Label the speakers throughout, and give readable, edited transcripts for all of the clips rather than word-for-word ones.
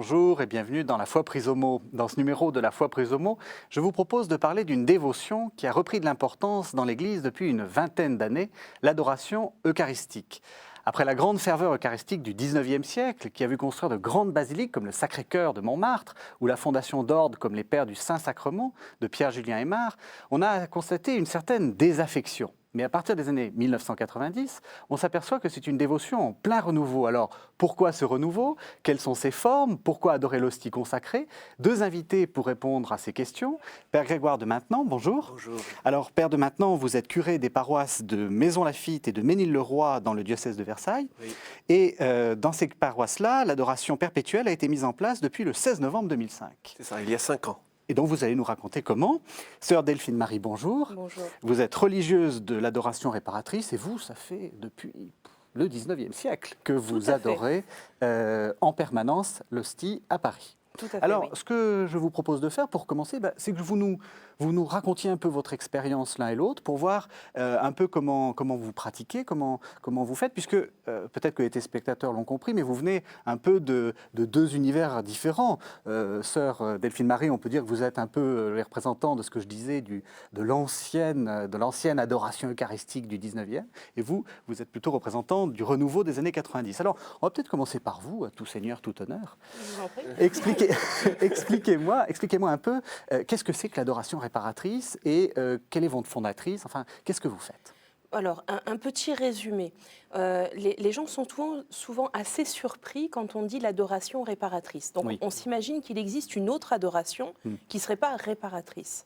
Speaker 1: bonjour et bienvenue dans La Foi prise au mot. Dans ce numéro de La Foi prise au mot, je vous propose de parler d'une dévotion qui a repris de l'importance dans l'Église depuis une vingtaine d'années, l'adoration eucharistique. Après la grande ferveur eucharistique du XIXe siècle, qui a vu construire de grandes basiliques comme le Sacré-Cœur de Montmartre ou la fondation d'ordres comme les Pères du Saint-Sacrement de Pierre-Julien Aymar, on a constaté une certaine désaffection. Mais à partir des années 1990, on s'aperçoit que c'est une dévotion en plein renouveau. Alors, pourquoi ce renouveau? Quelles sont ses formes? Pourquoi adorer l'hostie consacrée? Deux invités pour répondre à ces questions. Père Grégoire de Maintenan, bonjour.
Speaker 2: Bonjour.
Speaker 1: Alors, Père de Maintenan, vous êtes curé des paroisses de Maisons-Laffitte et de Ménil-le-Roi dans le diocèse de Versailles.
Speaker 2: Oui.
Speaker 1: Et dans ces paroisses-là, l'adoration perpétuelle a été mise en place depuis le 16 novembre 2005.
Speaker 2: C'est ça, il y a 5 ans.
Speaker 1: Et donc, vous allez nous raconter comment. Sœur Delphine Marie, bonjour.
Speaker 3: Bonjour.
Speaker 1: Vous êtes religieuse de l'adoration réparatrice et vous, ça fait depuis le 19e siècle que vous adorez en permanence l'hostie à Paris.
Speaker 3: Tout à fait,
Speaker 1: Alors,
Speaker 3: oui.
Speaker 1: ce que je vous propose de faire pour commencer, c'est que vous nous racontiez un peu votre expérience l'un et l'autre pour voir un peu comment vous pratiquez, comment vous faites, puisque peut-être que les téléspectateurs l'ont compris, mais vous venez un peu de deux univers différents. Sœur Delphine Marie, on peut dire que vous êtes un peu les représentants de ce que je disais de l'ancienne adoration eucharistique du 19e, et vous êtes plutôt représentant du renouveau des années 90. Alors, on va peut-être commencer par vous, à tout seigneur, tout honneur.
Speaker 3: Je vous en prie.
Speaker 1: Expliquez-moi un peu, qu'est-ce que c'est que l'adoration réparatrice et quelle est votre fondatrice? Enfin, qu'est-ce que vous faites?
Speaker 3: Alors, un petit résumé. Les gens sont souvent assez surpris quand on dit l'adoration réparatrice. Donc,
Speaker 1: Oui.
Speaker 3: on s'imagine qu'il existe une autre adoration qui ne serait pas réparatrice.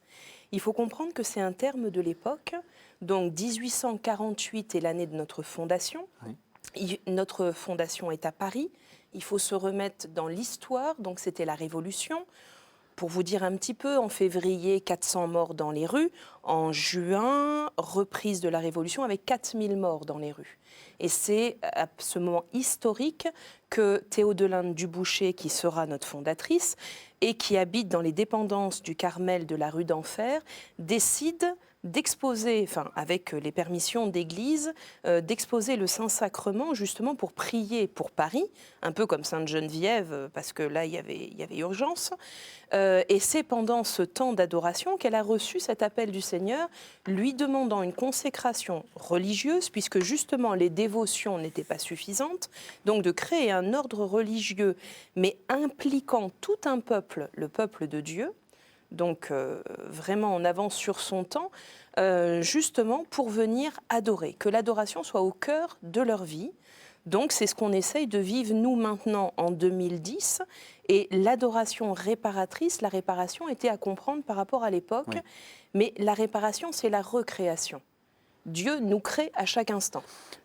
Speaker 3: Il faut comprendre que c'est un terme de l'époque. Donc, 1848 est l'année de notre fondation.
Speaker 1: Oui.
Speaker 3: Notre fondation est à Paris. Il faut se remettre dans l'histoire. Donc, c'était la Révolution. Pour vous dire un petit peu, en février, 400 morts dans les rues. En juin, reprise de la Révolution avec 4000 morts dans les rues. Et c'est à ce moment historique que Théodelinde Dubouché, qui sera notre fondatrice et qui habite dans les dépendances du Carmel de la rue d'Enfer, décide d'exposer, enfin avec les permissions d'église, d'exposer le Saint-Sacrement justement pour prier pour Paris, un peu comme Sainte-Geneviève, parce que là il y avait urgence. Et c'est pendant ce temps d'adoration qu'elle a reçu cet appel du Seigneur, lui demandant une consécration religieuse, puisque justement les dévotions n'étaient pas suffisantes, donc de créer un ordre religieux, mais impliquant tout un peuple, le peuple de Dieu, donc vraiment en avance sur son temps, justement pour venir adorer, que l'adoration soit au cœur de leur vie. Donc c'est ce qu'on essaye de vivre nous maintenant en 2010. Et l'adoration réparatrice, la réparation était à comprendre par rapport à l'époque,
Speaker 1: Oui.
Speaker 3: mais la réparation c'est la recréation. Dieu nous crée à chaque instant.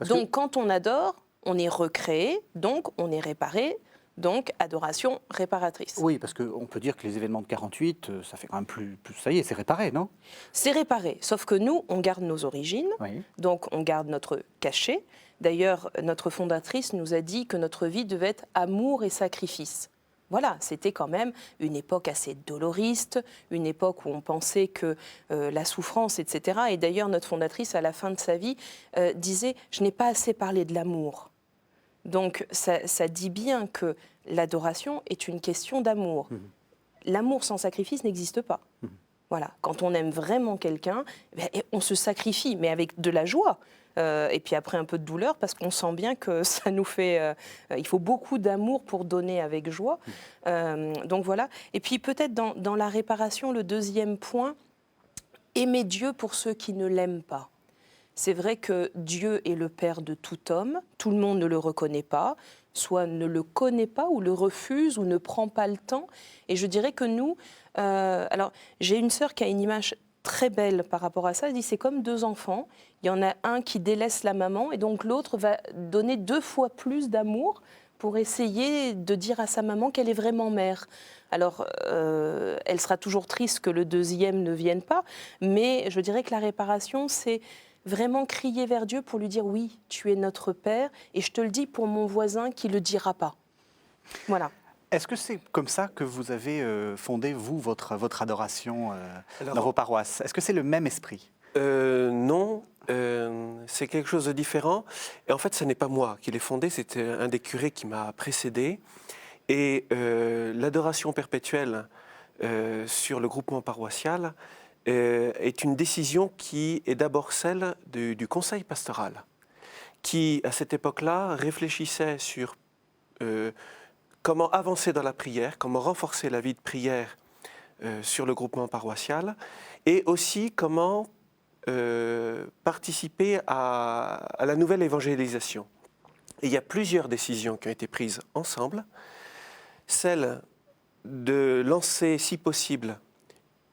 Speaker 3: Donc quand on adore, on est recréé, donc on est réparé. Donc, adoration réparatrice.
Speaker 1: Oui, parce qu'on peut dire que les événements de 48, ça fait quand même plus ça y est, c'est réparé, non?
Speaker 3: C'est réparé, sauf que nous, on garde nos origines,
Speaker 1: Oui.
Speaker 3: donc on garde notre cachet. D'ailleurs, notre fondatrice nous a dit que notre vie devait être amour et sacrifice. Voilà, c'était quand même une époque assez doloriste, une époque où on pensait que la souffrance, etc. Et d'ailleurs, notre fondatrice, à la fin de sa vie, disait « Je n'ai pas assez parlé de l'amour ». Donc, ça dit bien que l'adoration est une question d'amour. L'amour sans sacrifice n'existe pas. Voilà. Quand on aime vraiment quelqu'un, on se sacrifie, mais avec de la joie. Et puis après, un peu de douleur, parce qu'on sent bien que ça nous fait... il faut beaucoup d'amour pour donner avec joie. Donc voilà. Et puis peut-être dans la réparation, le deuxième point, aimer Dieu pour ceux qui ne l'aiment pas. C'est vrai que Dieu est le Père de tout homme, tout le monde ne le reconnaît pas, soit ne le connaît pas ou le refuse ou ne prend pas le temps. Et je dirais que nous... alors, j'ai une sœur qui a une image très belle par rapport à ça. Elle dit c'est comme deux enfants. Il y en a un qui délaisse la maman et donc l'autre va donner 2 fois plus d'amour pour essayer de dire à sa maman qu'elle est vraiment mère. Alors, elle sera toujours triste que le deuxième ne vienne pas, mais je dirais que la réparation, c'est vraiment crier vers Dieu pour lui dire oui, tu es notre Père, et je te le dis pour mon voisin qui ne le dira pas. Voilà.
Speaker 1: Est-ce que c'est comme ça que vous avez fondé, vous, votre adoration
Speaker 2: Alors,
Speaker 1: dans vos paroisses? Est-ce que c'est le même esprit?
Speaker 2: Non, c'est quelque chose de différent. Et en fait, ce n'est pas moi qui l'ai fondé, c'était un des curés qui m'a précédé. Et l'adoration perpétuelle sur le groupement paroissial est une décision qui est d'abord celle du conseil pastoral, qui, à cette époque-là, réfléchissait sur comment avancer dans la prière, comment renforcer la vie de prière sur le groupement paroissial, et aussi comment participer à la nouvelle évangélisation. Et il y a plusieurs décisions qui ont été prises ensemble. Celle de lancer, si possible,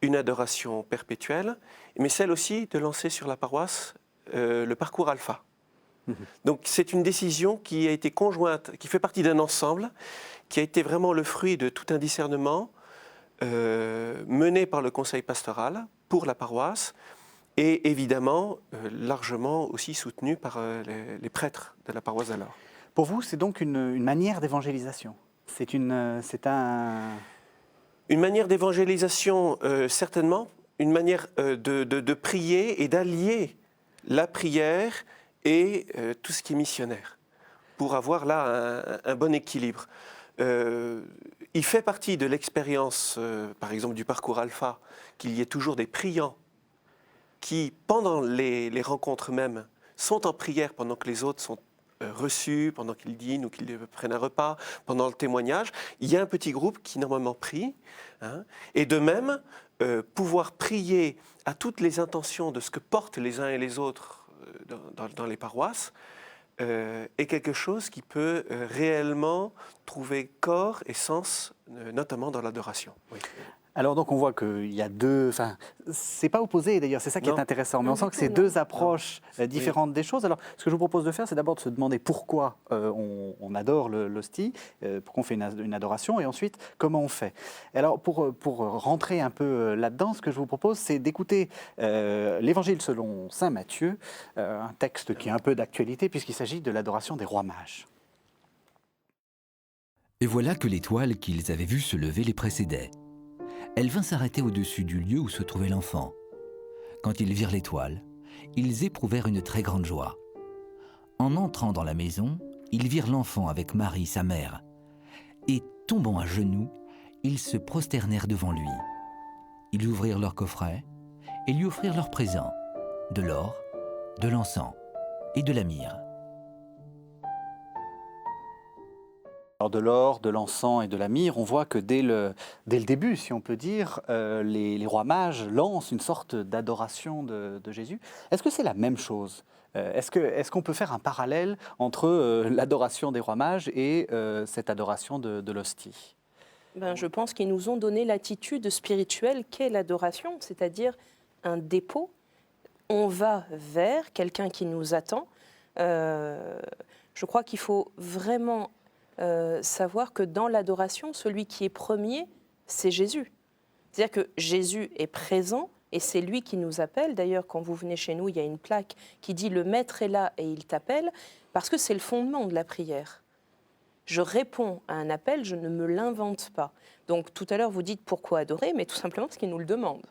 Speaker 2: une adoration perpétuelle, mais celle aussi de lancer sur la paroisse le parcours alpha. Donc c'est une décision qui a été conjointe, qui fait partie d'un ensemble, qui a été vraiment le fruit de tout un discernement mené par le conseil pastoral pour la paroisse et évidemment largement aussi soutenu par les prêtres de la paroisse d'alors.
Speaker 1: Pour vous, c'est donc une manière d'évangélisation. Une
Speaker 2: manière d'évangélisation, certainement, une manière de prier et d'allier la prière et tout ce qui est missionnaire, pour avoir là un bon équilibre. Il fait partie de l'expérience, par exemple, du parcours alpha, qu'il y ait toujours des priants qui, pendant les rencontres même, sont en prière pendant que les autres sont reçus, pendant qu'ils dînent ou qu'ils prennent un repas, pendant le témoignage. Il y a un petit groupe qui normalement prie. Hein, et de même, pouvoir prier à toutes les intentions de ce que portent les uns et les autres dans les paroisses est quelque chose qui peut réellement trouver corps et sens, notamment dans l'adoration. Oui.
Speaker 1: Alors donc on voit qu'il y a deux, enfin c'est pas opposé d'ailleurs, c'est ça qui est intéressant, mais on sent que c'est deux approches différentes des choses. Alors ce que je vous propose de faire, c'est d'abord de se demander pourquoi on adore l'hostie, pourquoi on fait une adoration, et ensuite comment on fait. Alors pour rentrer un peu là-dedans, ce que je vous propose, c'est d'écouter l'Évangile selon saint Matthieu, un texte qui est un peu d'actualité puisqu'il s'agit de l'adoration des rois mages.
Speaker 4: Et voilà que l'étoile qu'ils avaient vue se lever les précédait. Elle vint s'arrêter au-dessus du lieu où se trouvait l'enfant. Quand ils virent l'étoile, ils éprouvèrent une très grande joie. En entrant dans la maison, ils virent l'enfant avec Marie, sa mère, et tombant à genoux, ils se prosternèrent devant lui. Ils ouvrirent leur coffret et lui offrirent leurs présents, de l'or, de l'encens et de la myrrhe.
Speaker 1: Alors de l'or, de l'encens et de la myrrhe, on voit que dès le début, si on peut dire, les rois mages lancent une sorte d'adoration de Jésus. Est-ce que c'est la même chose ? Est-ce qu'on peut faire un parallèle entre l'adoration des rois mages et cette adoration de l'hostie ?
Speaker 3: Je pense qu'ils nous ont donné l'attitude spirituelle qu'est l'adoration, c'est-à-dire un dépôt. On va vers quelqu'un qui nous attend. Je crois qu'il faut vraiment savoir que dans l'adoration, celui qui est premier, c'est Jésus. C'est-à-dire que Jésus est présent et c'est lui qui nous appelle. D'ailleurs, quand vous venez chez nous, il y a une plaque qui dit « Le Maître est là et il t'appelle » parce que c'est le fondement de la prière. Je réponds à un appel, je ne me l'invente pas. Donc tout à l'heure, vous dites « Pourquoi adorer ?» mais tout simplement parce qu'il nous le demande.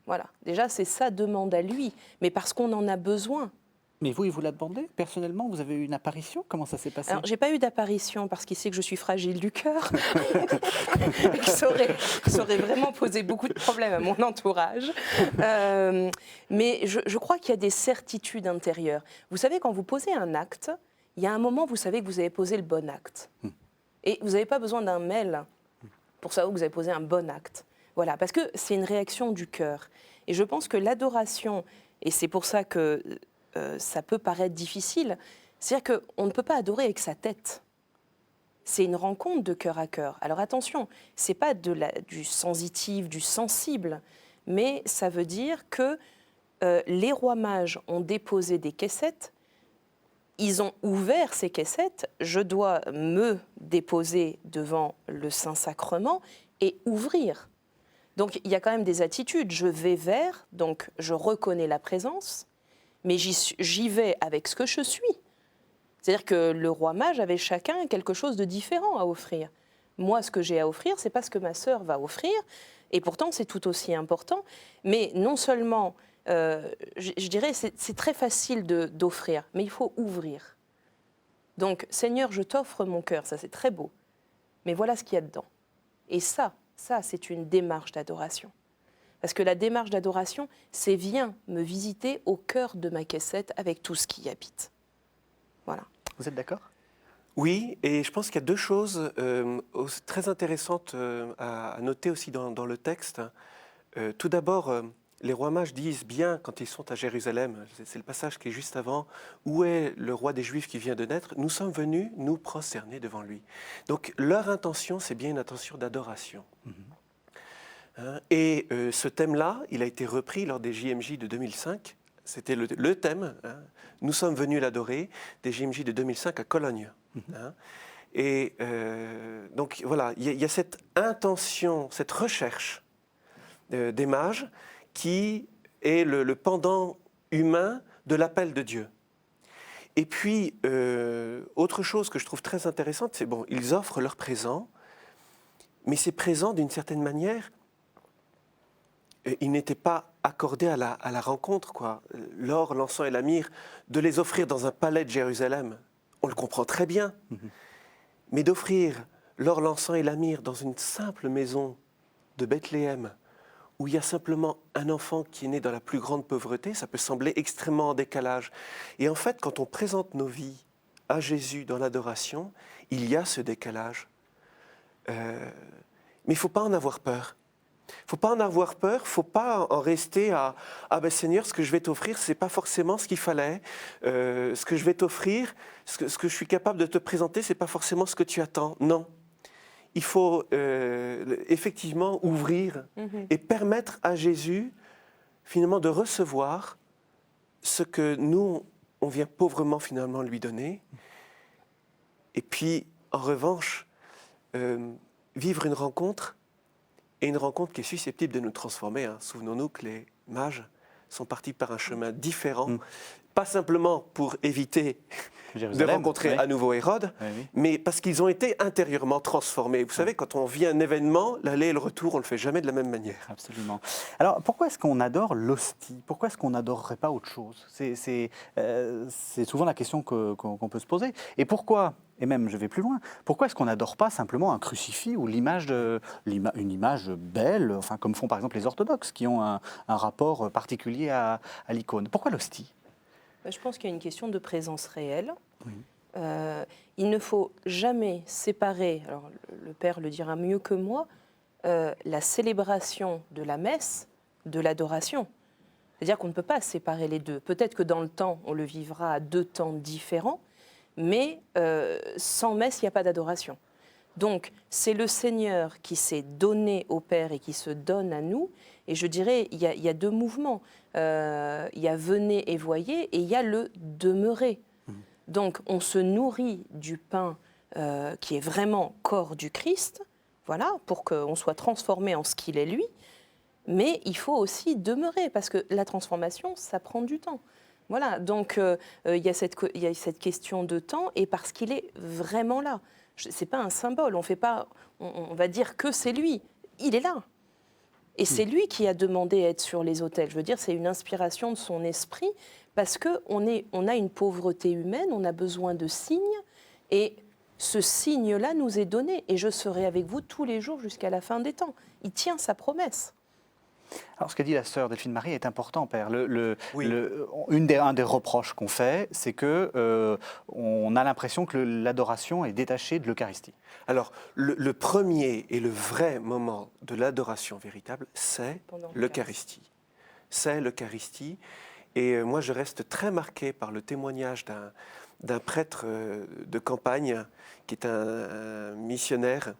Speaker 3: Voilà. Déjà, c'est sa demande à lui, mais parce qu'on en a besoin.
Speaker 1: Mais vous, il vous l'a demandé personnellement? Vous avez eu une apparition? Comment ça s'est passé?
Speaker 3: Alors, j'ai pas eu d'apparition parce qu'il sait que je suis fragile du cœur. ça aurait vraiment posé beaucoup de problèmes à mon entourage. Mais je crois qu'il y a des certitudes intérieures. Vous savez, quand vous posez un acte, il y a un moment, vous savez que vous avez posé le bon acte. Et vous n'avez pas besoin d'un mail pour savoir que vous avez posé un bon acte. Voilà, parce que c'est une réaction du cœur. Et je pense que l'adoration, et c'est pour ça que ça peut paraître difficile, c'est-à-dire qu'on ne peut pas adorer avec sa tête. C'est une rencontre de cœur à cœur. Alors attention, ce n'est pas du sensitif, du sensible, mais ça veut dire que les rois mages ont déposé des caissettes, ils ont ouvert ces caissettes, je dois me déposer devant le Saint-Sacrement et ouvrir. Donc il y a quand même des attitudes, je vais vers, donc je reconnais la présence, mais j'y vais avec ce que je suis. C'est-à-dire que le roi mage avait chacun quelque chose de différent à offrir. Moi, ce que j'ai à offrir, ce n'est pas ce que ma sœur va offrir, et pourtant c'est tout aussi important. Mais non seulement, je dirais, c'est très facile d'offrir, mais il faut ouvrir. Donc, Seigneur, je t'offre mon cœur, ça c'est très beau. Mais voilà ce qu'il y a dedans. Et ça, c'est une démarche d'adoration. Parce que la démarche d'adoration, c'est viens me visiter au cœur de ma caissette avec tout ce qui y habite. Voilà.
Speaker 1: Vous êtes d'accord?
Speaker 2: Oui, et je pense qu'il y a deux choses très intéressantes à noter aussi dans le texte. Tout d'abord, les rois mages disent bien quand ils sont à Jérusalem, c'est le passage qui est juste avant, où est le roi des Juifs qui vient de naître? Nous sommes venus nous prosterner devant lui. Donc leur intention, c'est bien une intention d'adoration. Et ce thème-là, il a été repris lors des JMJ de 2005. C'était le thème. Nous sommes venus l'adorer, des JMJ de 2005 à Cologne. Et donc voilà, il y a cette intention, cette recherche des mages qui est le pendant humain de l'appel de Dieu. Et puis, autre chose que je trouve très intéressante, c'est bon, ils offrent leur présent, mais ces présents, d'une certaine manière, ils n'étaient pas accordés à la rencontre, quoi. L'or, l'encens et la myrrhe, de les offrir dans un palais de Jérusalem, on le comprend très bien. Mais d'offrir l'or, l'encens et la myrrhe dans une simple maison de Bethléem, où il y a simplement un enfant qui est né dans la plus grande pauvreté, ça peut sembler extrêmement en décalage. Et en fait, quand on présente nos vies à Jésus dans l'adoration, il y a ce décalage. Mais il ne faut pas en avoir peur. Il ne faut pas en avoir peur, il ne faut pas en rester à « Ah ben Seigneur, ce que je vais t'offrir, ce n'est pas forcément ce qu'il fallait. Ce que je vais t'offrir, ce que je suis capable de te présenter, ce n'est pas forcément ce que tu attends. » Non. Il faut effectivement ouvrir et permettre à Jésus, finalement, de recevoir ce que nous, on vient pauvrement, finalement, lui donner. Et puis, en revanche, vivre une rencontre, et une rencontre qui est susceptible de nous transformer. Souvenons-nous que les mages sont partis par un chemin différent, pas simplement pour éviter de rencontrer à nouveau Hérode, mais parce qu'ils ont été intérieurement transformés. Vous savez, quand on vit un événement, l'aller et le retour, on ne le fait jamais de la même manière.
Speaker 1: Absolument. Alors, pourquoi est-ce qu'on adore l'hostie? Pourquoi est-ce qu'on n'adorerait pas autre chose? C'est souvent la question qu'on peut se poser. Et pourquoi, et même je vais plus loin, pourquoi est-ce qu'on n'adore pas simplement un crucifix ou une image belle, enfin, comme font par exemple les orthodoxes, qui ont un rapport particulier à l'icône? Pourquoi l'hostie?
Speaker 3: Je pense qu'il y a une question de présence réelle. Il ne faut jamais séparer, alors le Père le dira mieux que moi, la célébration de la messe de l'adoration. C'est-à-dire qu'on ne peut pas séparer les deux. Peut-être que dans le temps, on le vivra à deux temps différents, mais sans messe, il n'y a pas d'adoration. Donc, c'est le Seigneur qui s'est donné au Père et qui se donne à nous. Et je dirais, il y a deux mouvements. Il y a venez et voyez, et il y a le demeurer. Donc, on se nourrit du pain qui est vraiment corps du Christ, voilà, pour qu'on soit transformé en ce qu'il est lui. Mais il faut aussi demeurer, parce que la transformation, ça prend du temps. Voilà, donc il y a cette question de temps, et parce qu'il est vraiment là. Ce n'est pas un symbole, on va dire que c'est lui. Il est là. Et c'est lui qui a demandé à être sur les autels. Je veux dire, c'est une inspiration de son esprit, parce qu'on a une pauvreté humaine, on a besoin de signes, et ce signe-là nous est donné. Et je serai avec vous tous les jours jusqu'à la fin des temps. Il tient sa promesse.
Speaker 1: Alors, ce qu'a dit la sœur Delphine Marie est important, Père.
Speaker 2: Oui.
Speaker 1: Un des reproches qu'on fait, c'est qu'on a l'impression que l'adoration est détachée de l'Eucharistie.
Speaker 2: Alors, le premier et le vrai moment de l'adoration véritable, c'est l'Eucharistie. C'est l'Eucharistie. Et moi, je reste très marqué par le témoignage d'un prêtre de campagne, qui est un missionnaire.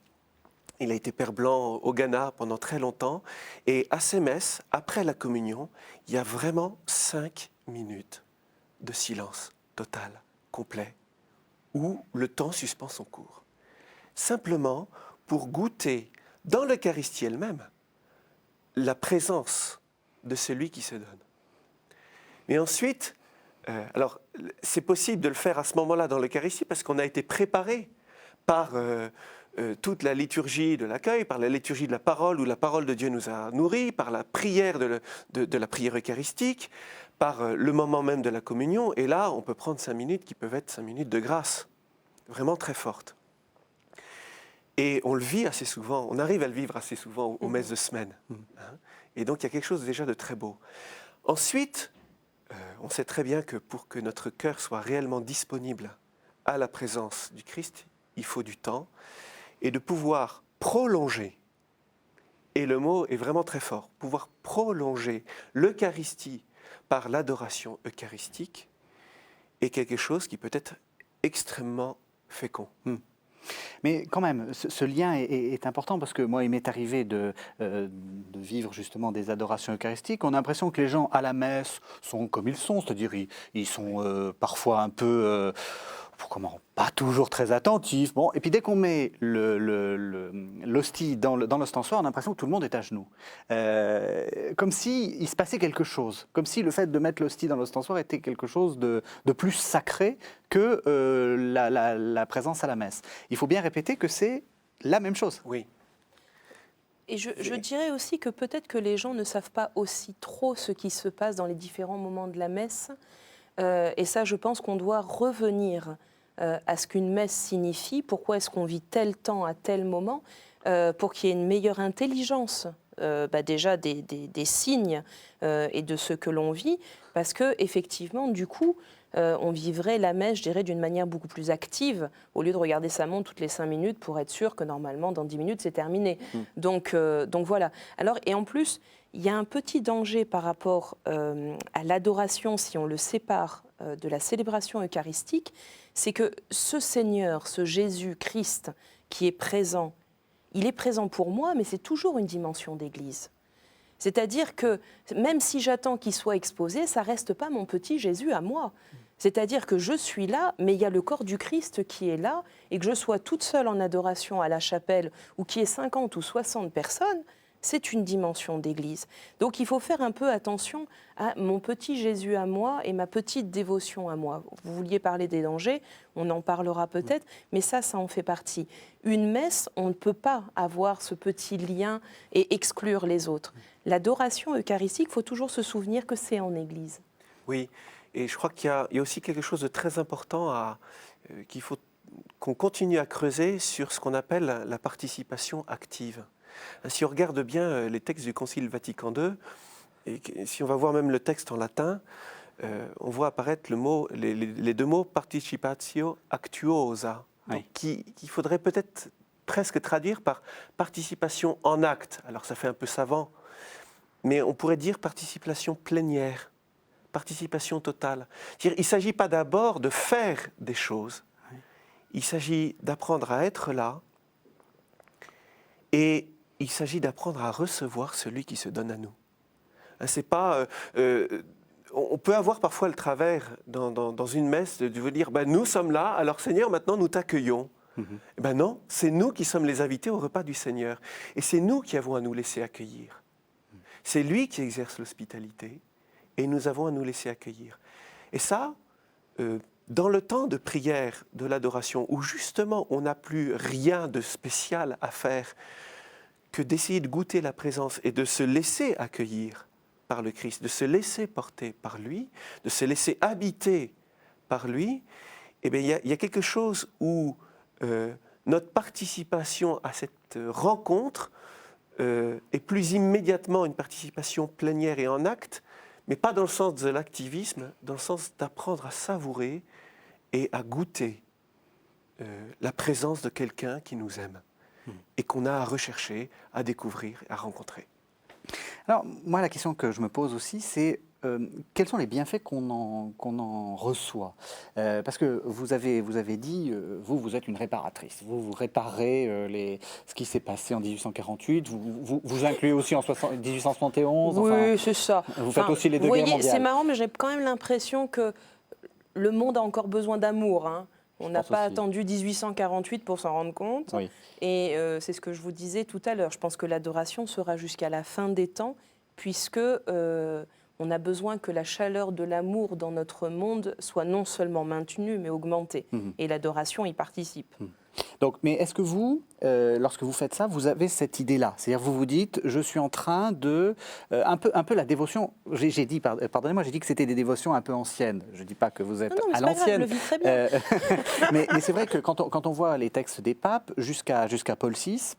Speaker 2: Il a été père blanc au Ghana pendant très longtemps. Et à ces messes, après la communion, il y a vraiment 5 minutes de silence total, complet, où le temps suspend son cours. Simplement pour goûter dans l'Eucharistie elle-même la présence de celui qui se donne. Mais ensuite, alors c'est possible de le faire à ce moment-là dans l'Eucharistie parce qu'on a été préparé par toute la liturgie de l'accueil, par la liturgie de la parole où la parole de Dieu nous a nourris, par la prière de la prière eucharistique, par le moment même de la communion. Et là, on peut prendre 5 minutes qui peuvent être 5 minutes de grâce, vraiment très fortes. Et on le vit assez souvent, on arrive à le vivre assez souvent aux messes de semaine. Hein. Et donc il y a quelque chose déjà de très beau. Ensuite, on sait très bien que pour que notre cœur soit réellement disponible à la présence du Christ, il faut du temps et de pouvoir prolonger. Et le mot est vraiment très fort, pouvoir prolonger l'Eucharistie par l'adoration eucharistique est quelque chose qui peut être extrêmement fécond.
Speaker 1: Mais quand même, ce lien est important parce que moi, il m'est arrivé de vivre justement des adorations eucharistiques. On a l'impression que les gens à la messe sont comme ils sont, c'est-à-dire ils sont parfois un peu, pas toujours très attentifs. Bon, et puis dès qu'on met l'hostie dans l'ostensoir, on a l'impression que tout le monde est à genoux. Comme s'il se passait quelque chose, comme si le fait de mettre l'hostie dans l'ostensoir était quelque chose de plus sacré que la présence à la messe. Il faut bien répéter que c'est la même chose.
Speaker 2: Oui.
Speaker 3: Et je dirais aussi que peut-être que les gens ne savent pas aussi trop ce qui se passe dans les différents moments de la messe. Et ça, je pense qu'on doit revenir à ce qu'une messe signifie. Pourquoi est-ce qu'on vit tel temps à tel moment pour qu'il y ait une meilleure intelligence déjà des signes et de ce que l'on vit. Parce que effectivement, du coup, on vivrait la messe, je dirais, d'une manière beaucoup plus active, au lieu de regarder sa montre toutes les 5 minutes pour être sûr que normalement, dans 10 minutes, c'est terminé. Donc voilà. Alors, et en plus, il y a un petit danger par rapport à l'adoration, si on le sépare de la célébration eucharistique, c'est que ce Seigneur, ce Jésus-Christ qui est présent, il est présent pour moi, mais c'est toujours une dimension d'Église. C'est-à-dire que même si j'attends qu'il soit exposé, ça ne reste pas mon petit Jésus à moi. C'est-à-dire que je suis là, mais il y a le corps du Christ qui est là, et que je sois toute seule en adoration à la chapelle, ou qu'il y ait 50 ou 60 personnes, c'est une dimension d'Église. Donc il faut faire un peu attention à mon petit Jésus à moi et ma petite dévotion à moi. Vous vouliez parler des dangers, on en parlera peut-être, mais ça en fait partie. Une messe, on ne peut pas avoir ce petit lien et exclure les autres. L'adoration eucharistique, il faut toujours se souvenir que c'est en Église.
Speaker 2: Oui, et je crois qu'il y a aussi quelque chose de très important qu'il faut qu'on continue à creuser sur ce qu'on appelle la participation active. Si on regarde bien les textes du Concile Vatican II, et si on va voir même le texte en latin, on voit apparaître les deux mots participatio actuosa,
Speaker 1: oui.
Speaker 2: qu'il faudrait peut-être presque traduire par participation en acte. Alors ça fait un peu savant, mais on pourrait dire participation plénière, participation totale. C'est-à-dire, il ne s'agit pas d'abord de faire des choses, il s'agit d'apprendre à être là, et il s'agit d'apprendre à recevoir celui qui se donne à nous. C'est pas, on peut avoir parfois le travers dans une messe de vous dire nous sommes là, alors Seigneur, maintenant nous t'accueillons. Non, c'est nous qui sommes les invités au repas du Seigneur. Et c'est nous qui avons à nous laisser accueillir. C'est lui qui exerce l'hospitalité et nous avons à nous laisser accueillir. Et ça, dans le temps de prière, de l'adoration, où justement on n'a plus rien de spécial à faire que d'essayer de goûter la présence et de se laisser accueillir par le Christ, de se laisser porter par lui, de se laisser habiter par lui, eh bien, il y a quelque chose où notre participation à cette rencontre est plus immédiatement une participation plénière et en acte, mais pas dans le sens de l'activisme, dans le sens d'apprendre à savourer et à goûter la présence de quelqu'un qui nous aime et qu'on a à rechercher, à découvrir, à rencontrer.
Speaker 1: Alors, moi, la question que je me pose aussi, c'est quels sont les bienfaits qu'on en reçoit parce que vous avez dit, vous êtes une réparatrice. Vous réparez ce qui s'est passé en 1848. Vous incluez aussi en 1871.
Speaker 3: Oui, c'est ça.
Speaker 1: Vous faites aussi les deux guerres mondiales.
Speaker 3: C'est marrant, mais j'ai quand même l'impression que le monde a encore besoin d'amour. Hein. On n'a pas attendu 1848 pour s'en rendre compte.
Speaker 1: Oui.
Speaker 3: Et c'est ce que je vous disais tout à l'heure. Je pense que l'adoration sera jusqu'à la fin des temps, puisque on a besoin que la chaleur de l'amour dans notre monde soit non seulement maintenue, mais augmentée. Et l'adoration y participe.
Speaker 1: Donc, mais est-ce que vous, lorsque vous faites ça, vous avez cette idée-là? C'est-à-dire, vous vous dites, je suis en train de... un peu la dévotion, j'ai dit, pardonnez-moi, j'ai dit que c'était des dévotions un peu anciennes. Je ne dis pas que vous êtes
Speaker 3: Non, mais
Speaker 1: à
Speaker 3: c'est pas grave, je
Speaker 1: l'ancienne.
Speaker 3: le vis très bien.
Speaker 1: Mais c'est vrai que quand on voit les textes des papes, jusqu'à Paul VI,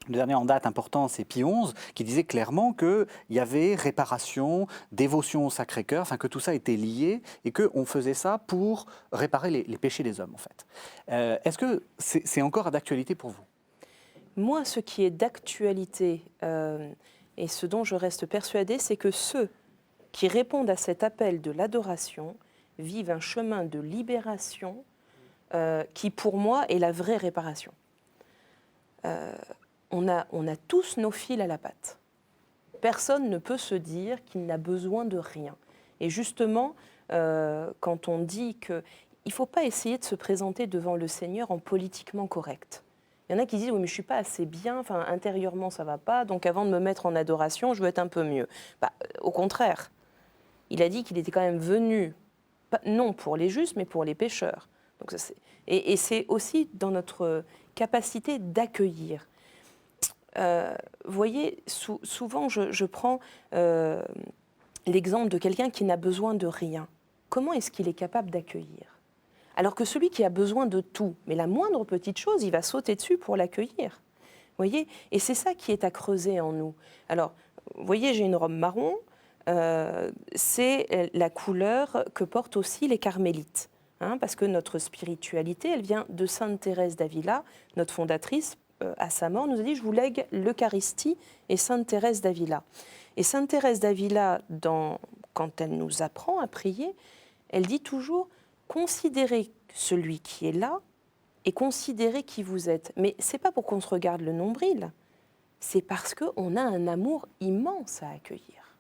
Speaker 1: le dernier en date important, c'est Pie XI, qui disait clairement qu'il y avait réparation, dévotion au Sacré-Cœur, enfin que tout ça était lié et qu'on faisait ça pour réparer les péchés des hommes, en fait. Est-ce que c'est encore d'actualité pour vous?
Speaker 3: Moi, ce qui est d'actualité et ce dont je reste persuadée, c'est que ceux qui répondent à cet appel de l'adoration vivent un chemin de libération qui, pour moi, est la vraie réparation. On a tous nos fils à la patte. Personne ne peut se dire qu'il n'a besoin de rien. Et justement, quand on dit qu'il ne faut pas essayer de se présenter devant le Seigneur en politiquement correct. Il y en a qui disent « oui, mais je ne suis pas assez bien, enfin, intérieurement ça ne va pas, donc avant de me mettre en adoration, je veux être un peu mieux ». Au contraire, il a dit qu'il était quand même venu, non pour les justes, mais pour les pécheurs. Donc, et c'est aussi dans notre capacité d'accueillir. Vous voyez, souvent je prends l'exemple de quelqu'un qui n'a besoin de rien. Comment est-ce qu'il est capable d'accueillir? Alors que celui qui a besoin de tout, mais la moindre petite chose, il va sauter dessus pour l'accueillir. Vous voyez? Et c'est ça qui est à creuser en nous. Alors, vous voyez, j'ai une robe marron, c'est la couleur que portent aussi les carmélites. Parce que notre spiritualité, elle vient de Sainte Thérèse d'Avila, notre fondatrice. À sa mort, nous a dit « je vous lègue l'Eucharistie et Sainte Thérèse d'Avila ». Et Sainte Thérèse d'Avila, quand elle nous apprend à prier, elle dit toujours « considérez celui qui est là et considérez qui vous êtes ». Mais ce n'est pas pour qu'on se regarde le nombril, c'est parce qu'on a un amour immense à accueillir.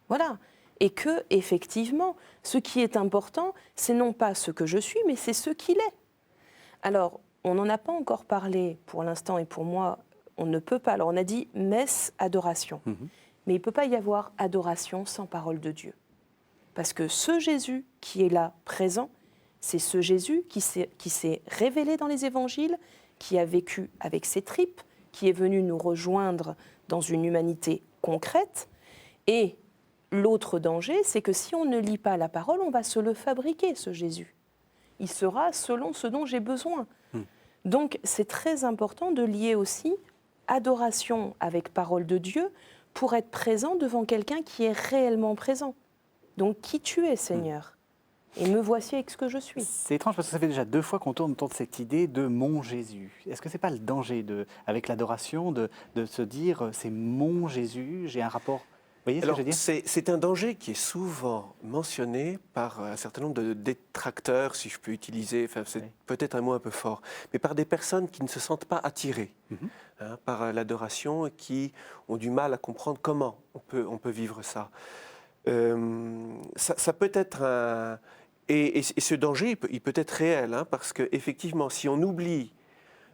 Speaker 3: Voilà. Et que, effectivement, ce qui est important, c'est non pas ce que je suis, mais c'est ce qu'il est. Alors, on n'en a pas encore parlé pour l'instant et pour moi, on ne peut pas. Alors on a dit messe, adoration. Mais il ne peut pas y avoir adoration sans parole de Dieu. Parce que ce Jésus qui est là, présent, c'est ce Jésus qui s'est révélé dans les évangiles, qui a vécu avec ses tripes, qui est venu nous rejoindre dans une humanité concrète. Et l'autre danger, c'est que si on ne lit pas la parole, on va se le fabriquer, ce Jésus. Il sera selon ce dont j'ai besoin. Donc, c'est très important de lier aussi adoration avec parole de Dieu pour être présent devant quelqu'un qui est réellement présent. Donc, qui tu es, Seigneur? Et me voici avec ce que je suis.
Speaker 1: C'est étrange parce que ça fait déjà 2 fois qu'on tourne autour de cette idée de mon Jésus. Est-ce que ce n'est pas le danger avec l'adoration de se dire c'est mon Jésus, j'ai un rapport? Vous voyez ce que je veux dire?
Speaker 2: C'est un danger qui est souvent mentionné par un certain nombre de détracteurs, si je peux utiliser, enfin, c'est peut-être un mot un peu fort, mais par des personnes qui ne se sentent pas attirées par l'adoration et qui ont du mal à comprendre comment on peut vivre ça. Ça peut être un... Et ce danger, il peut être réel, parce qu'effectivement, si on oublie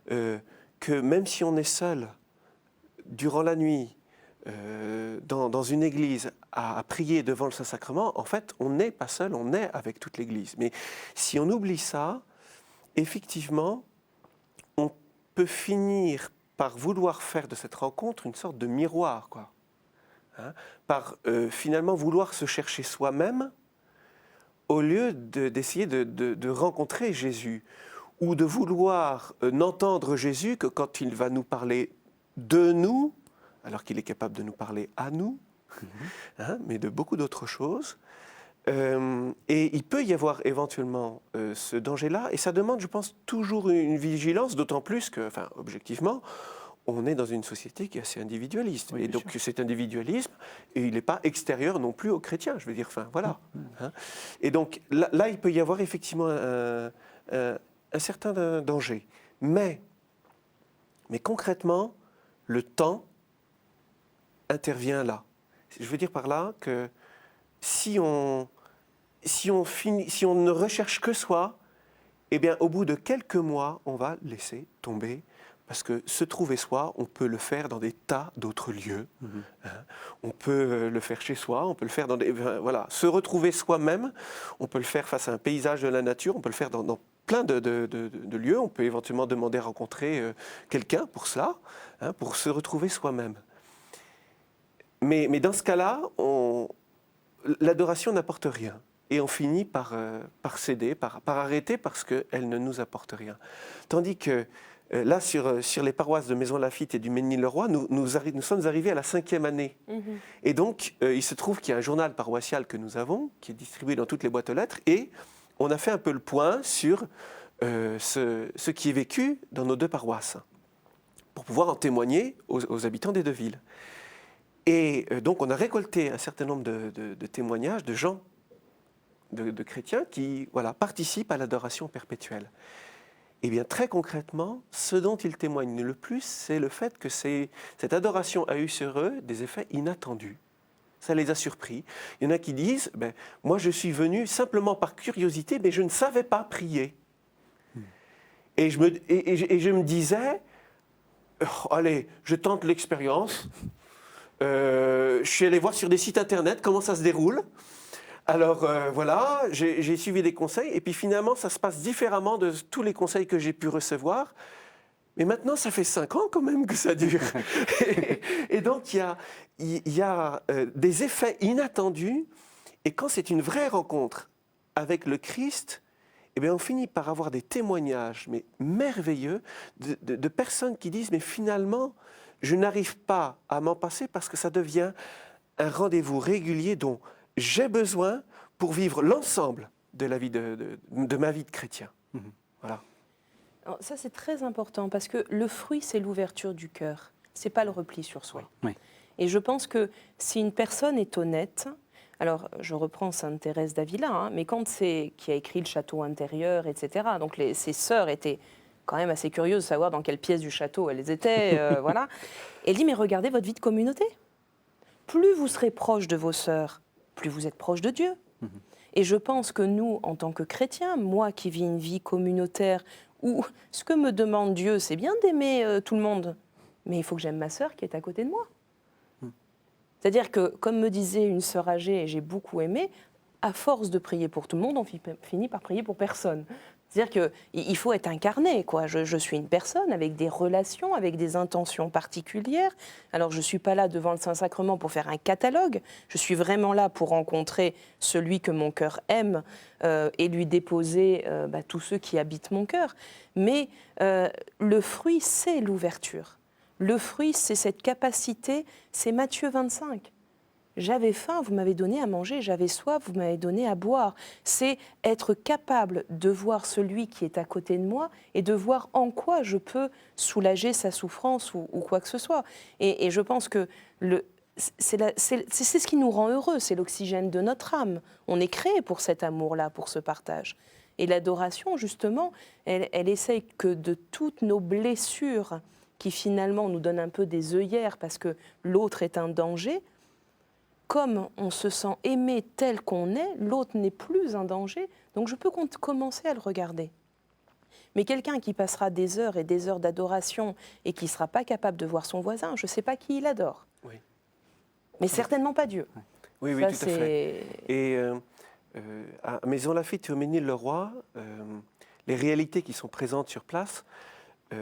Speaker 2: que même si on est seul durant la nuit, dans une église à prier devant le Saint-Sacrement, en fait, on n'est pas seul, on est avec toute l'église. Mais si on oublie ça, effectivement, on peut finir par vouloir faire de cette rencontre une sorte de miroir, quoi. Par finalement vouloir se chercher soi-même au lieu d'essayer de rencontrer Jésus, ou de vouloir n'entendre Jésus que quand il va nous parler de nous, alors qu'il est capable de nous parler à nous, mais de beaucoup d'autres choses. Et il peut y avoir éventuellement ce danger-là, et ça demande, je pense, toujours une vigilance, d'autant plus que, enfin, objectivement, on est dans une société qui est assez individualiste. Oui, et donc cet individualisme, et il n'est pas extérieur non plus aux chrétiens, je veux dire, enfin, voilà. Et donc là, il peut y avoir effectivement un certain danger. Mais concrètement, le temps intervient là. Je veux dire par là que si on ne recherche que soi, eh bien, au bout de quelques mois, on va laisser tomber. Parce que se trouver soi, on peut le faire dans des tas d'autres lieux. On peut le faire chez soi, on peut le faire se retrouver soi-même, on peut le faire face à un paysage de la nature, on peut le faire dans plein de lieux. On peut éventuellement demander à rencontrer quelqu'un pour cela, hein, pour se retrouver soi-même. Mais dans ce cas-là, l'adoration n'apporte rien. Et on finit par céder, par arrêter parce qu'elle ne nous apporte rien. Tandis que là, sur les paroisses de Maison-Lafitte et du Mesnil-le-Roi, nous sommes arrivés à la 5e année. Et donc, il se trouve qu'il y a un journal paroissial que nous avons, qui est distribué dans toutes les boîtes aux lettres, et on a fait un peu le point sur ce qui est vécu dans nos 2 paroisses, pour pouvoir en témoigner aux habitants des 2 villes. Et donc, on a récolté un certain nombre de témoignages de gens, de chrétiens qui participent à l'adoration perpétuelle. Eh bien, très concrètement, ce dont ils témoignent le plus, c'est le fait que cette adoration a eu sur eux des effets inattendus. Ça les a surpris. Il y en a qui disent, moi je suis venu simplement par curiosité, mais je ne savais pas prier. Et je me disais, allez, je tente l'expérience. Je suis allé voir sur des sites internet comment ça se déroule. Alors voilà, j'ai suivi des conseils et puis finalement ça se passe différemment de tous les conseils que j'ai pu recevoir. Mais maintenant ça fait 5 ans quand même que ça dure. et donc il y a des effets inattendus et quand c'est une vraie rencontre avec le Christ, eh bien on finit par avoir des témoignages mais merveilleux de personnes qui disent mais finalement je n'arrive pas à m'en passer parce que ça devient un rendez-vous régulier dont j'ai besoin pour vivre l'ensemble de la vie de ma vie de chrétien. Voilà.
Speaker 3: Alors, ça, c'est très important parce que le fruit, c'est l'ouverture du cœur. Ce n'est pas le repli sur soi.
Speaker 1: Oui.
Speaker 3: Et je pense que si une personne est honnête, alors je reprends Sainte Thérèse d'Avila, mais quand c'est qui a écrit le château intérieur, etc., donc ses sœurs étaient quand même assez curieuses de savoir dans quelle pièce du château elles étaient, voilà. Elle dit, mais regardez votre vie de communauté. Plus vous serez proche de vos sœurs, plus vous êtes proche de Dieu. Et je pense que nous, en tant que chrétiens, moi qui vis une vie communautaire, où ce que me demande Dieu, c'est bien d'aimer tout le monde, mais il faut que j'aime ma sœur qui est à côté de moi. C'est-à-dire que, comme me disait une sœur âgée, et j'ai beaucoup aimé, à force de prier pour tout le monde, on finit par prier pour personne. C'est-à-dire qu'il faut être incarné, quoi. Je suis une personne avec des relations, avec des intentions particulières. Alors, je ne suis pas là devant le Saint-Sacrement pour faire un catalogue. Je suis vraiment là pour rencontrer celui que mon cœur aime et lui déposer tous ceux qui habitent mon cœur. Mais le fruit, c'est l'ouverture. Le fruit, c'est cette capacité, c'est Matthieu 25. J'avais faim, vous m'avez donné à manger, j'avais soif, vous m'avez donné à boire. C'est être capable de voir celui qui est à côté de moi et de voir en quoi je peux soulager sa souffrance ou quoi que ce soit. Et je pense que c'est ce qui nous rend heureux, c'est l'oxygène de notre âme. On est créé pour cet amour-là, pour ce partage. Et l'adoration, justement, elle essaye que de toutes nos blessures qui finalement nous donnent un peu des œillères parce que l'autre est un danger, comme on se sent aimé tel qu'on est, l'autre n'est plus un danger, donc je peux commencer à le regarder. Mais quelqu'un qui passera des heures et des heures d'adoration et qui ne sera pas capable de voir son voisin, je ne sais pas qui il adore.
Speaker 2: Oui.
Speaker 3: Mais certainement pas Dieu.
Speaker 2: Oui,
Speaker 3: Ça,
Speaker 2: tout à fait. Et à Maison-Lafitte et au Mesnil-le-Roi, les réalités qui sont présentes sur place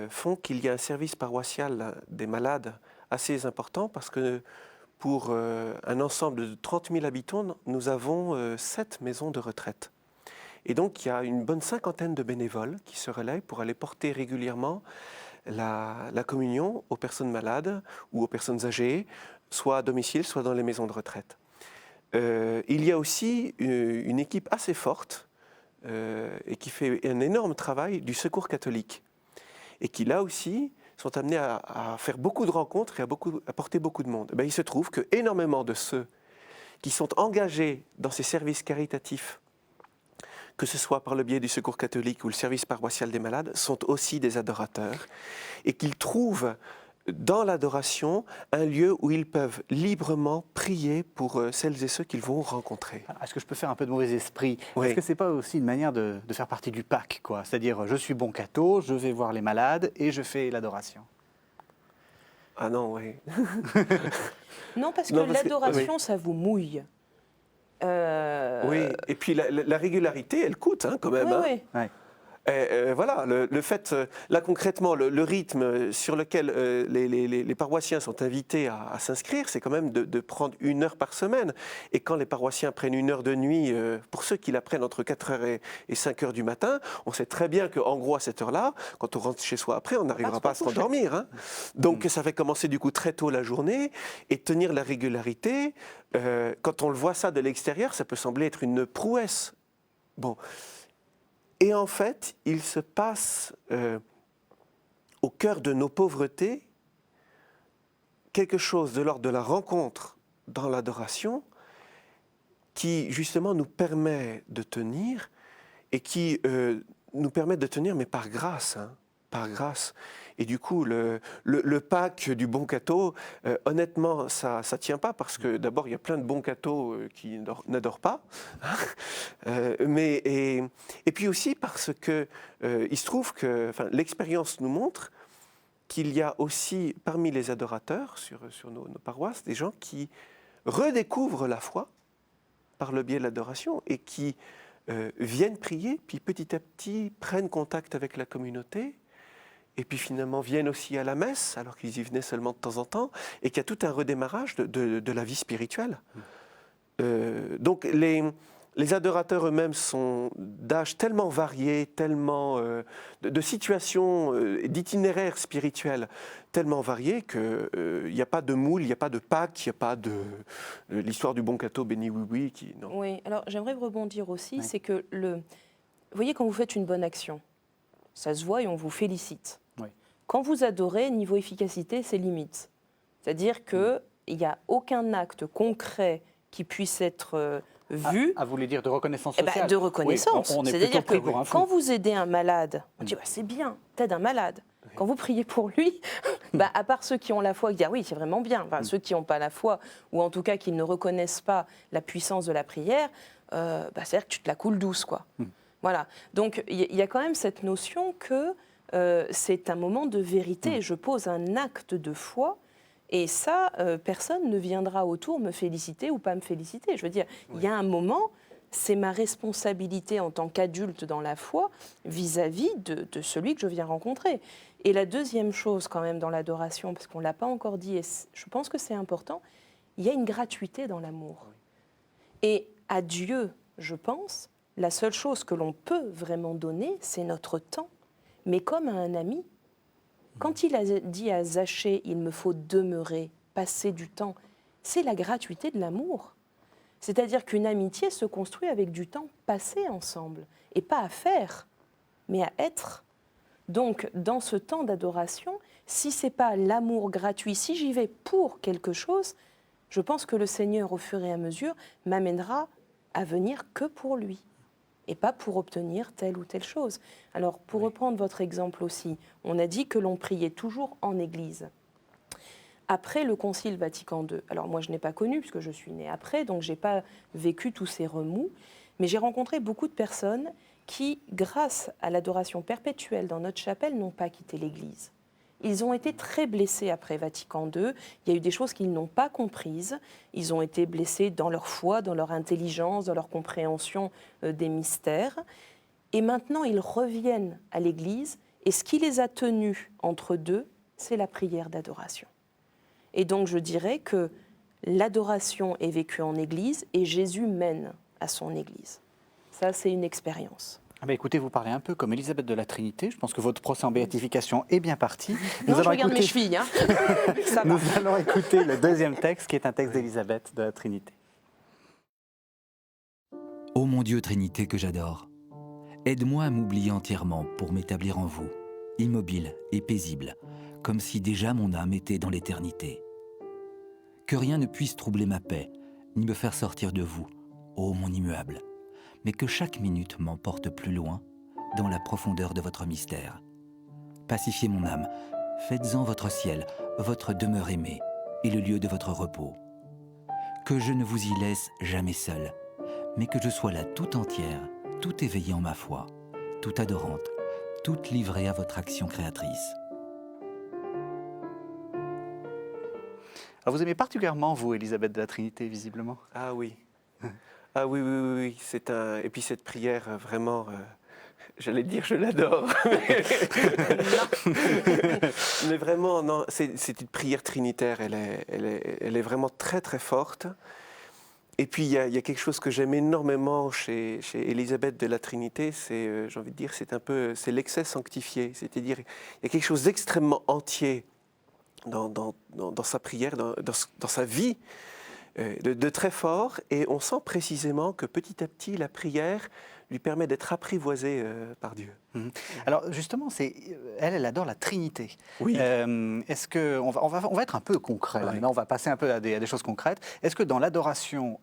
Speaker 2: font qu'il y a un service paroissial des malades assez important parce que pour un ensemble de 30 000 habitants, nous avons 7 maisons de retraite. Et donc, il y a une bonne 50aine de bénévoles qui se relaient pour aller porter régulièrement la communion aux personnes malades ou aux personnes âgées, soit à domicile, soit dans les maisons de retraite. Il y a aussi une équipe assez forte et qui fait un énorme travail du Secours catholique et qui, là aussi, sont amenés à faire beaucoup de rencontres et à porter beaucoup de monde. Il se trouve qu'énormément de ceux qui sont engagés dans ces services caritatifs, que ce soit par le biais du Secours catholique ou le service paroissial des malades, sont aussi des adorateurs et qu'ils trouvent dans l'adoration un lieu où ils peuvent librement prier pour celles et ceux qu'ils vont rencontrer.
Speaker 1: Est-ce que je peux faire un peu de mauvais esprit?
Speaker 2: Oui.
Speaker 1: Est-ce que ce n'est pas aussi une manière de faire partie du Pâques, quoi? C'est-à-dire, je suis bon catho, je vais voir les malades et je fais l'adoration.
Speaker 2: Ah non, oui.
Speaker 3: Non, parce que
Speaker 2: Non, parce que-
Speaker 3: l'adoration,
Speaker 2: oui.
Speaker 3: ça vous mouille.
Speaker 2: Oui, et puis la régularité, elle coûte quand même.
Speaker 3: Oui,
Speaker 2: hein.
Speaker 3: oui.
Speaker 1: Ouais.
Speaker 2: Voilà, le fait, là concrètement, le rythme sur lequel les paroissiens sont invités à s'inscrire, c'est quand même de prendre 1 heure par semaine. Et quand les paroissiens prennent 1 heure de nuit, pour ceux qui la prennent entre 4h et 5h du matin, on sait très bien qu'en gros, à cette heure-là, quand on rentre chez soi après, on n'arrivera pas à se rendormir. Hein. Donc ça fait commencer du coup très tôt la journée et tenir la régularité. Quand on le voit ça de l'extérieur, ça peut sembler être une prouesse. Bon. Et en fait, il se passe au cœur de nos pauvretés quelque chose de l'ordre de la rencontre dans l'adoration qui justement nous permet de tenir et qui nous permet de tenir, mais par grâce, hein, par grâce. Et du coup, le Pâques du bon cateau, honnêtement, ça ne tient pas parce que d'abord, il y a plein de bons cathos qui n'adorent pas. Et puis aussi parce que il se trouve que l'expérience nous montre qu'il y a aussi parmi les adorateurs sur nos paroisses des gens qui redécouvrent la foi par le biais de l'adoration et qui viennent prier, puis petit à petit prennent contact avec la communauté, et puis finalement viennent aussi à la messe, alors qu'ils y venaient seulement de temps en temps, et qu'il y a tout un redémarrage de la vie spirituelle. Donc les adorateurs eux-mêmes sont d'âge tellement variés, tellement de situations, d'itinéraires spirituels tellement variés qu'il n'y a pas de moule, il n'y a pas de Pâques, il n'y a pas de l'histoire du bon cateau béni oui qui non.
Speaker 3: Oui, alors j'aimerais rebondir aussi, c'est que vous voyez quand vous faites une bonne action, ça se voit et on vous félicite.
Speaker 1: Oui.
Speaker 3: Quand vous adorez, niveau efficacité, c'est limite. C'est-à-dire qu'il n'y a aucun acte concret qui puisse être vu.
Speaker 1: À vous voulez dire de reconnaissance
Speaker 3: Eh ben,
Speaker 1: sociale.
Speaker 3: de reconnaissance.
Speaker 1: Oui, on est
Speaker 3: c'est-à-dire
Speaker 1: plutôt
Speaker 3: que
Speaker 1: pris pour un fou.
Speaker 3: quand vous aidez un malade, on dit c'est bien, t'aides un malade. Quand vous priez pour lui, à part ceux qui ont la foi, qui disent oui, c'est vraiment bien. Ceux qui n'ont pas la foi, ou en tout cas qui ne reconnaissent pas la puissance de la prière, c'est-à-dire que tu te la coules douce, quoi. Voilà. Donc il y a quand même cette notion que c'est un moment de vérité. Je pose un acte de foi. Et ça, personne ne viendra autour me féliciter ou pas me féliciter. Je veux dire, il y a un moment, c'est ma responsabilité en tant qu'adulte dans la foi vis-à-vis de celui que je viens rencontrer. Et la deuxième chose quand même dans l'adoration, parce qu'on ne l'a pas encore dit, et je pense que c'est important, il y a une gratuité dans l'amour. Et à Dieu, je pense, la seule chose que l'on peut vraiment donner, c'est notre temps. Mais comme à un ami, quand il a dit à Zachée, il me faut demeurer, passer du temps, c'est la gratuité de l'amour. C'est-à-dire qu'une amitié se construit avec du temps passé ensemble, et pas à faire, mais à être. Donc, dans ce temps d'adoration, si ce n'est pas l'amour gratuit, si j'y vais pour quelque chose, je pense que le Seigneur, au fur et à mesure, m'amènera à venir que pour lui, et pas pour obtenir telle ou telle chose. Alors, pour reprendre votre exemple aussi, on a dit que l'on priait toujours en Église. Après le Concile Vatican II, alors moi je n'ai pas connu, puisque je suis née après, donc je n'ai pas vécu tous ces remous, mais j'ai rencontré beaucoup de personnes qui, grâce à l'adoration perpétuelle dans notre chapelle, n'ont pas quitté l'Église. Ils ont été très blessés après Vatican II. Il y a eu des choses qu'ils n'ont pas comprises. Ils ont été blessés dans leur foi, dans leur intelligence, dans leur compréhension des mystères. Et maintenant, ils reviennent à l'Église. Et ce qui les a tenus entre deux, c'est la prière d'adoration. Et donc, je dirais que l'adoration est vécue en Église et Jésus mène à son Église. Ça, c'est une expérience.
Speaker 1: Ah bah écoutez, vous parlez un peu comme Élisabeth de la Trinité. Je pense que votre procès en béatification est bien parti.
Speaker 3: Non, je regarde mes chevilles. Hein. Ça va.
Speaker 1: Nous allons écouter le deuxième texte, qui est un texte d'Élisabeth de la Trinité.
Speaker 4: Ô mon Dieu Trinité que j'adore, aide-moi à m'oublier entièrement pour m'établir en vous, immobile et paisible, comme si déjà mon âme était dans l'éternité. Que rien ne puisse troubler ma paix, ni me faire sortir de vous, ô mon immuable, mais que chaque minute m'emporte plus loin, dans la profondeur de votre mystère. Pacifiez mon âme, faites-en votre ciel, votre demeure aimée, et le lieu de votre repos. Que je ne vous y laisse jamais seul, mais que je sois là tout entière, tout éveillée en ma foi, tout adorante, toute livrée à votre action créatrice.
Speaker 1: Alors vous aimez particulièrement, vous, Élisabeth de la Trinité, visiblement.
Speaker 2: Ah oui. Ah oui. C'est et puis cette prière, vraiment, J'allais dire, je l'adore. Mais vraiment, non, c'est une prière trinitaire. Elle est vraiment très, très forte. Et puis, il y a quelque chose que j'aime énormément chez Élisabeth de la Trinité, c'est, j'ai envie de dire, c'est l'excès sanctifié. C'est-à-dire, il y a quelque chose d'extrêmement entier dans sa prière, dans sa vie, de très fort. Et on sent précisément que petit à petit, la prière lui permet d'être apprivoisée par Dieu.
Speaker 1: Alors justement, elle adore la Trinité.
Speaker 2: Oui.
Speaker 1: Est-ce que on va être un peu concret là,
Speaker 2: Oui.
Speaker 1: maintenant, on va passer un peu à des choses concrètes. Est-ce que dans l'adoration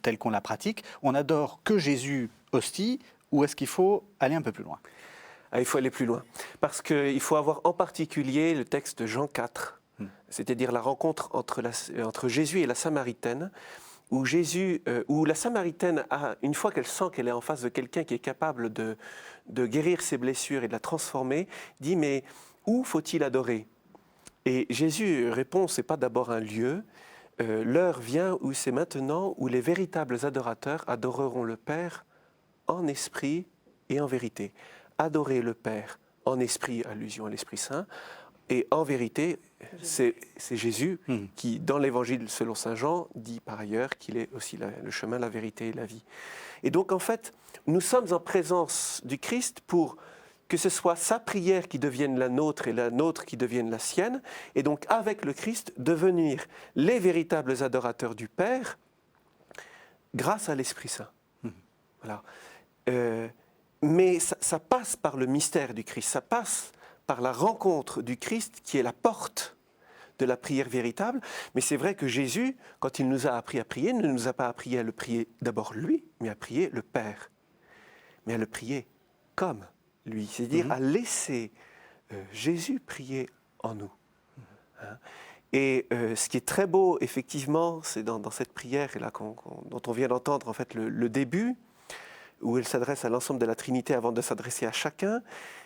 Speaker 1: telle qu'on la pratique, on adore que Jésus hostie, ou est-ce qu'il faut aller un peu plus loin?
Speaker 2: Il faut aller plus loin. Parce qu'il faut avoir en particulier le texte de Jean 4, c'est-à-dire la rencontre entre Jésus et la Samaritaine, où la Samaritaine, une fois qu'elle sent qu'elle est en face de quelqu'un qui est capable de guérir ses blessures et de la transformer, dit « mais où faut-il adorer ?» Et Jésus répond « c'est pas d'abord un lieu, l'heure vient où c'est maintenant où les véritables adorateurs adoreront le Père en esprit et en vérité. » Adorer le Père en esprit, allusion à l'Esprit Saint, et en vérité, c'est Jésus qui, dans l'Évangile selon saint Jean, dit par ailleurs qu'il est aussi le chemin, la vérité et la vie. Et donc en fait, nous sommes en présence du Christ pour que ce soit sa prière qui devienne la nôtre et la nôtre qui devienne la sienne, et donc avec le Christ devenir les véritables adorateurs du Père grâce à l'Esprit Saint. Voilà. Mais ça passe par le mystère du Christ, ça passe par la rencontre du Christ qui est la porte de la prière véritable. Mais c'est vrai que Jésus, quand il nous a appris à prier, ne nous a pas appris à le prier d'abord lui, mais à prier le Père. Mais à le prier comme lui, c'est-à-dire à laisser Jésus prier en nous. Et ce qui est très beau, effectivement, c'est dans cette prière et là, dont on vient d'entendre en fait, le début, où elle s'adresse à l'ensemble de la Trinité avant de s'adresser à chacun,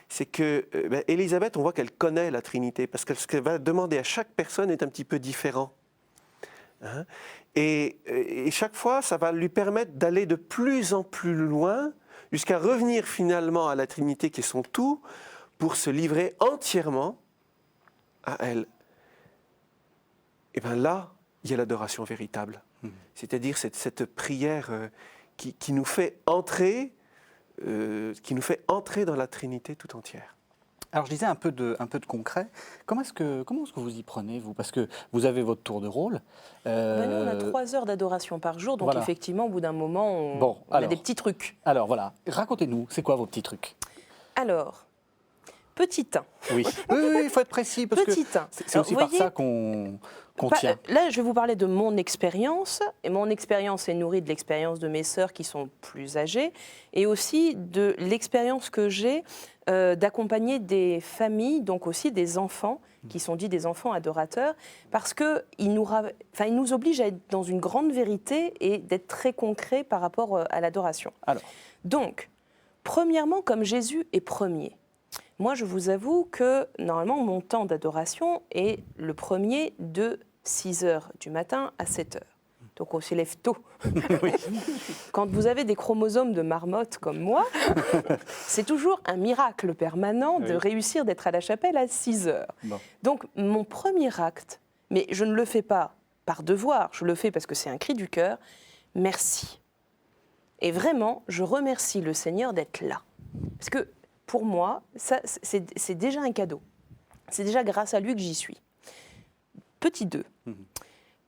Speaker 2: c'est que Élisabeth, on voit qu'elle connaît la Trinité, parce que ce qu'elle va demander à chaque personne est un petit peu différent. Et chaque fois, ça va lui permettre d'aller de plus en plus loin, jusqu'à revenir finalement à la Trinité qui est son tout, pour se livrer entièrement à elle. Et bien là, il y a l'adoration véritable. C'est-à-dire cette prière qui nous fait entrer dans la Trinité tout entière.
Speaker 1: Alors je disais un peu de concret. Comment est-ce que vous y prenez, vous? Parce que vous avez votre tour de rôle.
Speaker 3: Nous, on a 3 heures d'adoration par jour, donc
Speaker 1: voilà.
Speaker 3: effectivement, au bout d'un moment, on a des petits trucs.
Speaker 1: Alors voilà, racontez-nous, c'est quoi vos petits trucs?
Speaker 3: Alors, petit 1.
Speaker 1: Oui, il faut être précis, parce
Speaker 3: Petit
Speaker 1: que
Speaker 3: 1.
Speaker 1: c'est aussi par ça qu'on tient.
Speaker 3: Là, je vais vous parler de mon expérience, et mon expérience est nourrie de l'expérience de mes sœurs qui sont plus âgées, et aussi de l'expérience que j'ai d'accompagner des familles, donc aussi des enfants, qui sont dits des enfants adorateurs, parce qu'ils nous obligent à être dans une grande vérité et d'être très concrets par rapport à l'adoration.
Speaker 1: Alors.
Speaker 3: Donc, premièrement, comme Jésus est premier, moi, je vous avoue que, normalement, mon temps d'adoration est le premier de 6h du matin à 7h. Donc, on se lève tôt.
Speaker 1: Oui.
Speaker 3: Quand vous avez des chromosomes de marmotte comme moi, c'est toujours un miracle permanent de réussir d'être à la chapelle à 6h.
Speaker 1: Bon.
Speaker 3: Donc, mon premier acte, mais je ne le fais pas par devoir, je le fais parce que c'est un cri du cœur, merci. Et vraiment, je remercie le Seigneur d'être là. Parce que, pour moi, ça, c'est déjà un cadeau. C'est déjà grâce à lui que j'y suis. Petit 2.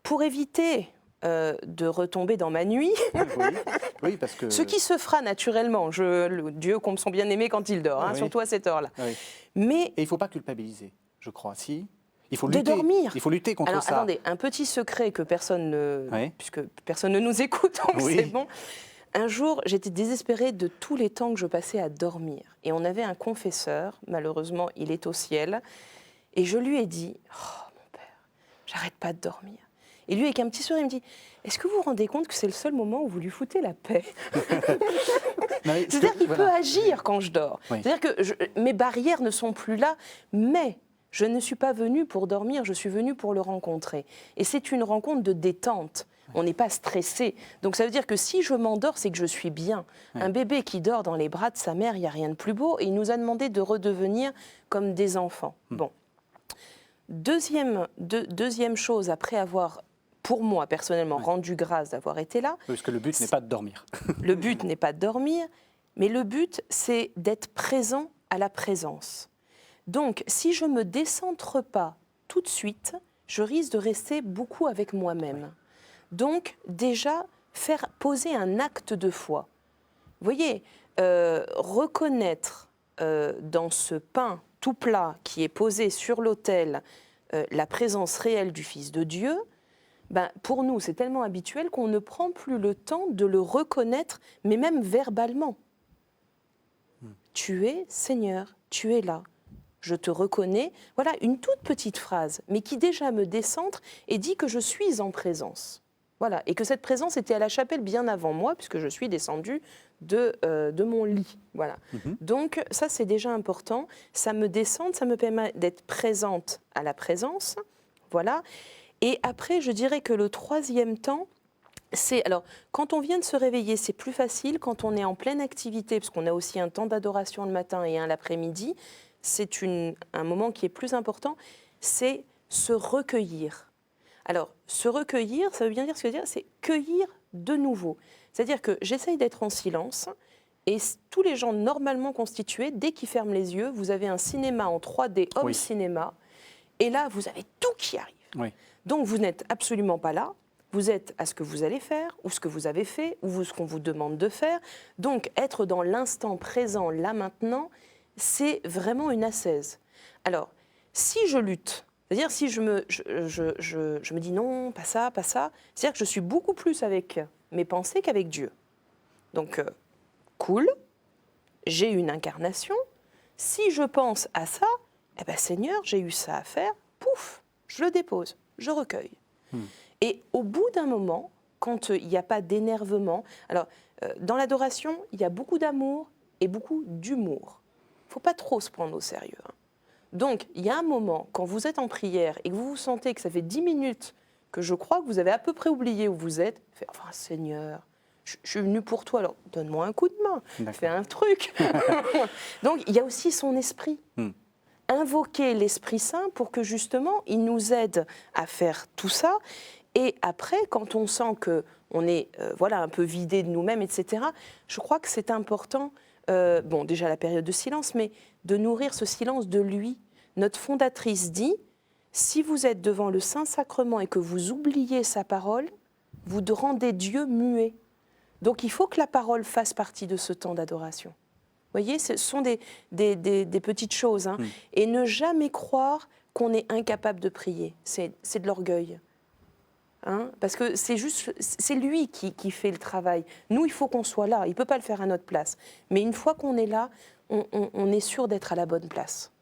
Speaker 3: Pour éviter de retomber dans ma nuit,
Speaker 1: oui, parce que...
Speaker 3: ce qui se fera naturellement, Dieu comble son bien-aimé quand il dort, surtout à cette heure-là.
Speaker 1: Oui.
Speaker 3: Mais
Speaker 1: Et il ne faut pas culpabiliser, je crois, si. Il faut
Speaker 3: de
Speaker 1: lutter.
Speaker 3: dormir.
Speaker 1: Il faut lutter contre
Speaker 3: Alors,
Speaker 1: ça.
Speaker 3: attendez, un petit secret que personne ne...
Speaker 1: Oui.
Speaker 3: Puisque personne ne nous écoute, donc
Speaker 1: Oui.
Speaker 3: c'est bon. Un jour, j'étais désespérée de tous les temps que je passais à dormir. Et on avait un confesseur, malheureusement, il est au ciel. Et je lui ai dit, « Oh, mon père, j'arrête pas de dormir. » Et lui, avec un petit sourire, il me dit, « Est-ce que vous vous rendez compte que c'est le seul moment où vous lui foutez la paix ?» C'est-à-dire qu'il peut agir quand je dors.
Speaker 1: Oui.
Speaker 3: C'est-à-dire que mes barrières ne sont plus là, mais je ne suis pas venue pour dormir, je suis venue pour le rencontrer. Et c'est une rencontre de détente. On n'est pas stressé. Donc ça veut dire que si je m'endors, c'est que je suis bien.
Speaker 1: Ouais.
Speaker 3: Un bébé qui dort dans les bras de sa mère, il n'y a rien de plus beau. Et il nous a demandé de redevenir comme des enfants. Bon. Deuxième chose, après avoir, pour moi personnellement, rendu grâce d'avoir été là,
Speaker 1: Parce que le but n'est pas de dormir.
Speaker 3: le but n'est pas de dormir, mais le but, c'est d'être présent à la présence. Donc, si je ne me décentre pas tout de suite, je risque de rester beaucoup avec moi-même. Donc, déjà, poser un acte de foi. Vous voyez, reconnaître dans ce pain tout plat qui est posé sur l'autel la présence réelle du Fils de Dieu, ben, pour nous, c'est tellement habituel qu'on ne prend plus le temps de le reconnaître, mais même verbalement. Tu es Seigneur, tu es là. Je te reconnais. Voilà, une toute petite phrase, mais qui déjà me décentre et dit que je suis en présence. Voilà, et que cette présence était à la chapelle bien avant moi, puisque je suis descendue de mon lit. Voilà. Donc ça, c'est déjà important. Ça me descend, ça me permet d'être présente à la présence. Voilà. Et après, je dirais que le troisième temps, alors, quand on vient de se réveiller, c'est plus facile. Quand on est en pleine activité, parce qu'on a aussi un temps d'adoration le matin et un l'après-midi, c'est un moment qui est plus important, c'est se recueillir. Alors, se recueillir, ça veut bien dire ce que dire, c'est cueillir de nouveau. C'est-à-dire que j'essaye d'être en silence, et tous les gens normalement constitués, dès qu'ils ferment les yeux, vous avez un cinéma en 3D, home cinéma, et là, vous avez tout qui arrive.
Speaker 1: Oui.
Speaker 3: Donc, vous n'êtes absolument pas là. Vous êtes à ce que vous allez faire, ou ce que vous avez fait, ou ce qu'on vous demande de faire. Donc, être dans l'instant présent, là, maintenant, c'est vraiment une ascèse. Alors, si je lutte, c'est-à-dire si je me dis non, pas ça, c'est-à-dire que je suis beaucoup plus avec mes pensées qu'avec Dieu. Donc, cool, j'ai une incarnation. Si je pense à ça, eh ben Seigneur, j'ai eu ça à faire, pouf, je le dépose, je recueille. Et au bout d'un moment, quand il n'y a pas d'énervement, alors dans l'adoration, il y a beaucoup d'amour et beaucoup d'humour. Il ne faut pas trop se prendre au sérieux. Hein. Donc, il y a un moment, quand vous êtes en prière et que vous vous sentez que ça fait 10 minutes que je crois que vous avez à peu près oublié où vous êtes, enfin, Seigneur, je suis venu pour toi, alors donne-moi un coup de main, fais un truc. Donc, il y a aussi son esprit. Invoquer l'Esprit Saint pour que justement, il nous aide à faire tout ça. Et après, quand on sent qu'on est un peu vidé de nous-mêmes, etc., je crois que c'est important, déjà la période de silence, mais de nourrir ce silence de lui. Notre fondatrice dit, si vous êtes devant le Saint-Sacrement et que vous oubliez sa parole, vous rendez Dieu muet. Donc il faut que la parole fasse partie de ce temps d'adoration. Vous voyez, ce sont des petites choses. Hein. Et ne jamais croire qu'on est incapable de prier. C'est de l'orgueil. Hein, parce que c'est lui qui fait le travail. Nous, il faut qu'on soit là. Il ne peut pas le faire à notre place. Mais une fois qu'on est là, on est sûr d'être à la bonne place.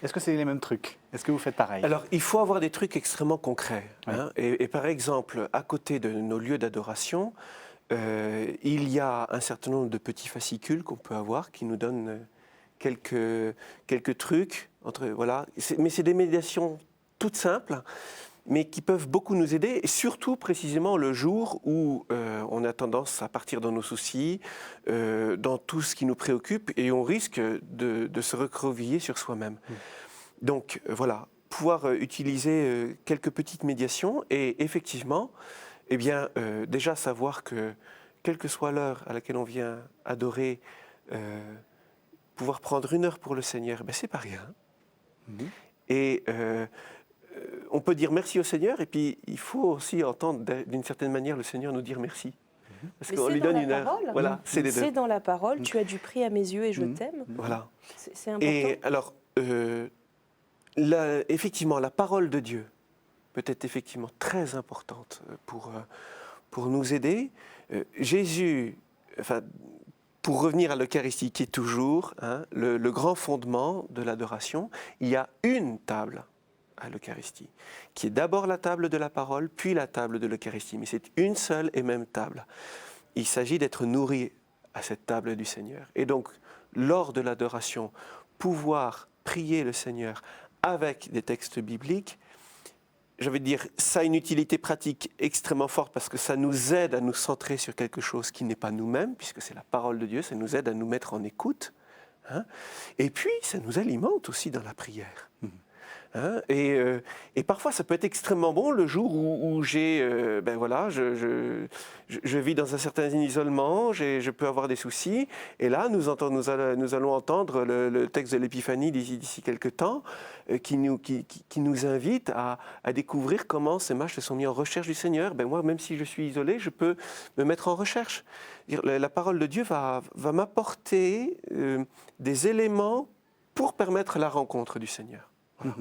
Speaker 1: Est-ce que c'est les mêmes trucs? Est-ce que vous faites pareil?
Speaker 2: Alors, il faut avoir des trucs extrêmement concrets. Hein, et par exemple, à côté de nos lieux d'adoration, il y a un certain nombre de petits fascicules qu'on peut avoir qui nous donnent quelques trucs. Mais c'est des médiations toutes simples, mais qui peuvent beaucoup nous aider, et surtout précisément le jour où on a tendance à partir dans nos soucis, dans tout ce qui nous préoccupe, et on risque de se recroqueviller sur soi-même. Donc voilà, pouvoir utiliser quelques petites médiations, et effectivement, eh bien, déjà savoir que, quelle que soit l'heure à laquelle on vient adorer, pouvoir prendre 1 heure pour le Seigneur, ben, c'est pas rien. Et on peut dire merci au Seigneur, et puis il faut aussi entendre d'une certaine manière le Seigneur nous dire merci. Parce qu'on lui donne 1 heure. Voilà, c'est les deux.
Speaker 3: C'est dans la parole, tu as du prix à mes yeux et je t'aime.
Speaker 2: Voilà.
Speaker 3: C'est important.
Speaker 2: Et alors, effectivement, la parole de Dieu peut être effectivement très importante pour nous aider. Jésus, pour revenir à l'Eucharistie, qui est toujours le grand fondement de l'adoration, il y a une table à l'Eucharistie, qui est d'abord la table de la parole, puis la table de l'Eucharistie. Mais c'est une seule et même table. Il s'agit d'être nourri à cette table du Seigneur. Et donc, lors de l'adoration, pouvoir prier le Seigneur avec des textes bibliques, j'avais dire, ça a une utilité pratique extrêmement forte parce que ça nous aide à nous centrer sur quelque chose qui n'est pas nous-mêmes, puisque c'est la parole de Dieu, ça nous aide à nous mettre en écoute. Hein. Et puis, ça nous alimente aussi dans la prière. Hein, et parfois, ça peut être extrêmement bon le jour où j'ai, ben voilà, je vis dans un certain isolement, je peux avoir des soucis. Et là, nous allons entendre le texte de l'Épiphanie d'ici quelques temps, qui nous invite à découvrir comment ces mages se sont mis en recherche du Seigneur. Ben moi, même si je suis isolé, je peux me mettre en recherche. La parole de Dieu va m'apporter des éléments pour permettre la rencontre du Seigneur. Voilà.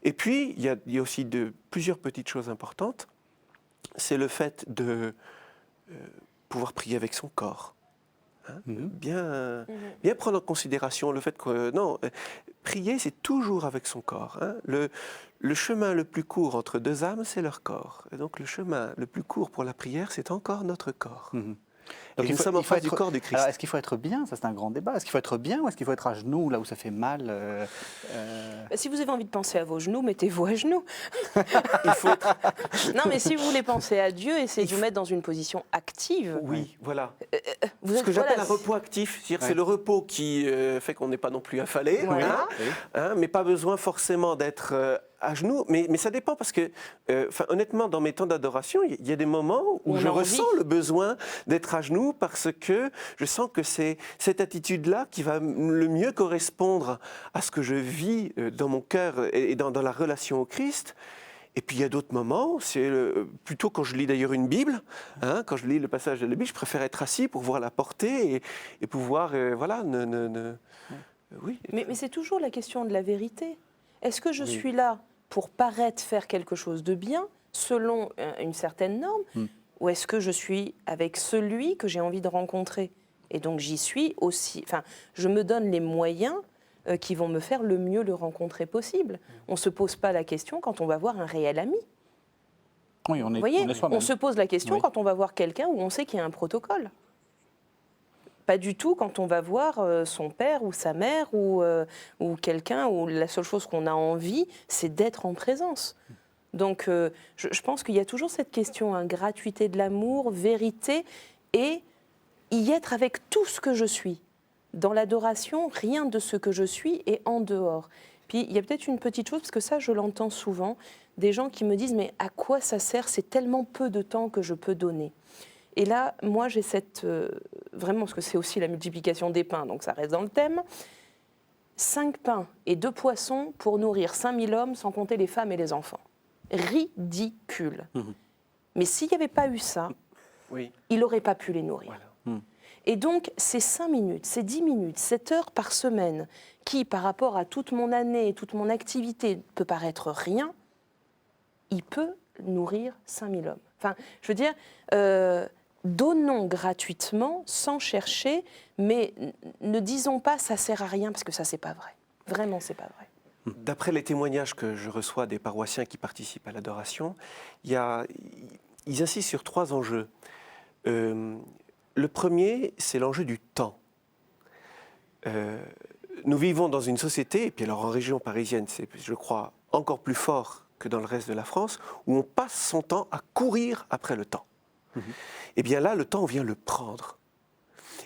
Speaker 2: Et puis, il y a aussi plusieurs petites choses importantes. C'est le fait de pouvoir prier avec son corps. Hein. Bien prendre en considération le fait que, prier, c'est toujours avec son corps. Hein. Le chemin le plus court entre deux âmes, c'est leur corps. Et donc, le chemin le plus court pour la prière, c'est encore notre corps. Donc, nous sommes en face du corps du Christ.
Speaker 1: Alors, est-ce qu'il faut être bien? Ça, c'est un grand débat. Est-ce qu'il faut être bien ou est-ce qu'il faut être à genoux, là où ça fait mal
Speaker 3: Si vous avez envie de penser à vos genoux, mettez-vous à genoux.
Speaker 2: Il faut être...
Speaker 3: Non, mais si vous voulez penser à Dieu, essayez de vous mettre dans une position active.
Speaker 2: Oui, voilà.
Speaker 3: Vous
Speaker 2: Ce
Speaker 3: êtes,
Speaker 2: que j'appelle
Speaker 3: voilà,
Speaker 2: un repos actif, c'est-à-dire c'est le repos qui fait qu'on n'est pas non plus affalé,
Speaker 3: Voilà.
Speaker 2: mais pas besoin forcément d'être à genoux. Mais ça dépend parce que, honnêtement, dans mes temps d'adoration, il y a des moments où je ressens le besoin d'être à genoux parce que je sens que c'est cette attitude-là qui va le mieux correspondre à ce que je vis dans mon cœur et dans la relation au Christ. Et puis il y a d'autres moments, c'est plutôt quand je lis d'ailleurs une Bible, quand je lis le passage de la Bible, je préfère être assis pour voir la portée et pouvoir, oui.
Speaker 3: Mais c'est toujours la question de la vérité. Est-ce que je suis là pour paraître faire quelque chose de bien, selon une certaine norme, ou est-ce que je suis avec celui que j'ai envie de rencontrer? Et donc j'y suis aussi, je me donne les moyens qui vont me faire le mieux le rencontrer possible. On ne se pose pas la question quand on va voir un réel ami.
Speaker 1: Oui, on est,
Speaker 3: Vous voyez,
Speaker 1: on est soi-même.
Speaker 3: on se pose la question
Speaker 1: Oui.
Speaker 3: quand on va voir quelqu'un où on sait qu'il y a un protocole. Pas du tout quand on va voir son père ou sa mère ou quelqu'un où la seule chose qu'on a envie, c'est d'être en présence. Donc je pense qu'il y a toujours cette question, gratuité de l'amour, vérité, et y être avec tout ce que je suis. Dans l'adoration, rien de ce que je suis est en dehors. Puis il y a peut-être une petite chose, parce que ça je l'entends souvent, des gens qui me disent « mais à quoi ça sert? C'est tellement peu de temps que je peux donner ». Et là, moi j'ai cette... vraiment, parce que c'est aussi la multiplication des pains, donc ça reste dans le thème, 5 pains et 2 poissons pour nourrir 5000 hommes, sans compter les femmes et les enfants. Ridicule. Mais s'il n'y avait pas eu ça, il n'aurait pas pu les nourrir.
Speaker 2: Voilà.
Speaker 3: Et donc, ces 5 minutes, ces 10 minutes, 7 heures par semaine, qui, par rapport à toute mon année, toute mon activité, peut paraître rien, il peut nourrir 5000 hommes. Enfin, je veux dire, donnons gratuitement, sans chercher, mais ne disons pas « ça sert à rien », parce que ça, c'est pas vrai. Vraiment, c'est pas vrai.
Speaker 2: D'après les témoignages que je reçois des paroissiens qui participent à l'adoration, ils insistent sur 3 enjeux. Le premier, c'est l'enjeu du temps. Nous vivons dans une société, et puis alors en région parisienne, c'est, je crois, encore plus fort que dans le reste de la France, où on passe son temps à courir après le temps. Et bien là, le temps, on vient le prendre.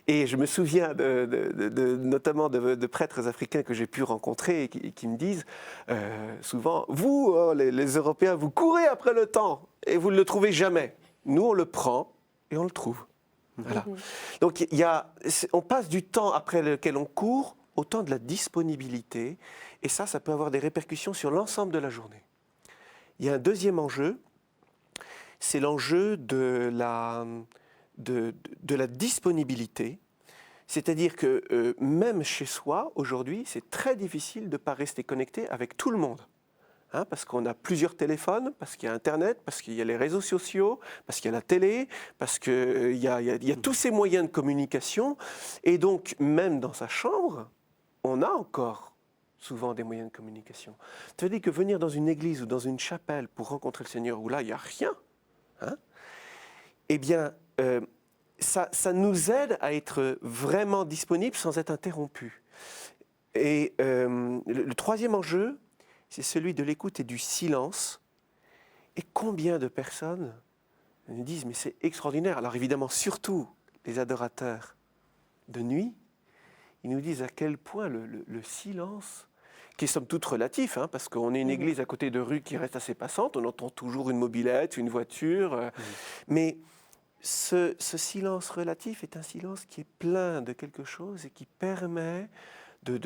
Speaker 2: Et je me souviens notamment de prêtres africains que j'ai pu rencontrer et qui me disent souvent, vous, les Européens, vous courez après le temps et vous ne le trouvez jamais. Nous, on le prend et on le trouve. Voilà. Donc on passe du temps après lequel on court au temps de la disponibilité, et ça peut avoir des répercussions sur l'ensemble de la journée. Il y a un deuxième enjeu, c'est l'enjeu de la disponibilité, c'est-à-dire que même chez soi, aujourd'hui, c'est très difficile de ne pas rester connecté avec tout le monde. Parce qu'on a plusieurs téléphones, parce qu'il y a Internet, parce qu'il y a les réseaux sociaux, parce qu'il y a la télé, parce qu'il y a tous ces moyens de communication. Et donc, même dans sa chambre, on a encore souvent des moyens de communication. Ça veut dire que venir dans une église ou dans une chapelle pour rencontrer le Seigneur, où là, il n'y a rien, eh bien, ça nous aide à être vraiment disponibles sans être interrompus. Et le troisième enjeu, c'est celui de l'écoute et du silence. Et combien de personnes nous disent, mais c'est extraordinaire. Alors évidemment, surtout les adorateurs de nuit, ils nous disent à quel point le silence, qui est somme toute relatif, hein, parce qu'on est une église à côté de rues qui reste assez passante, on entend toujours une mobilette, une voiture, mais ce silence relatif est un silence qui est plein de quelque chose et qui permet de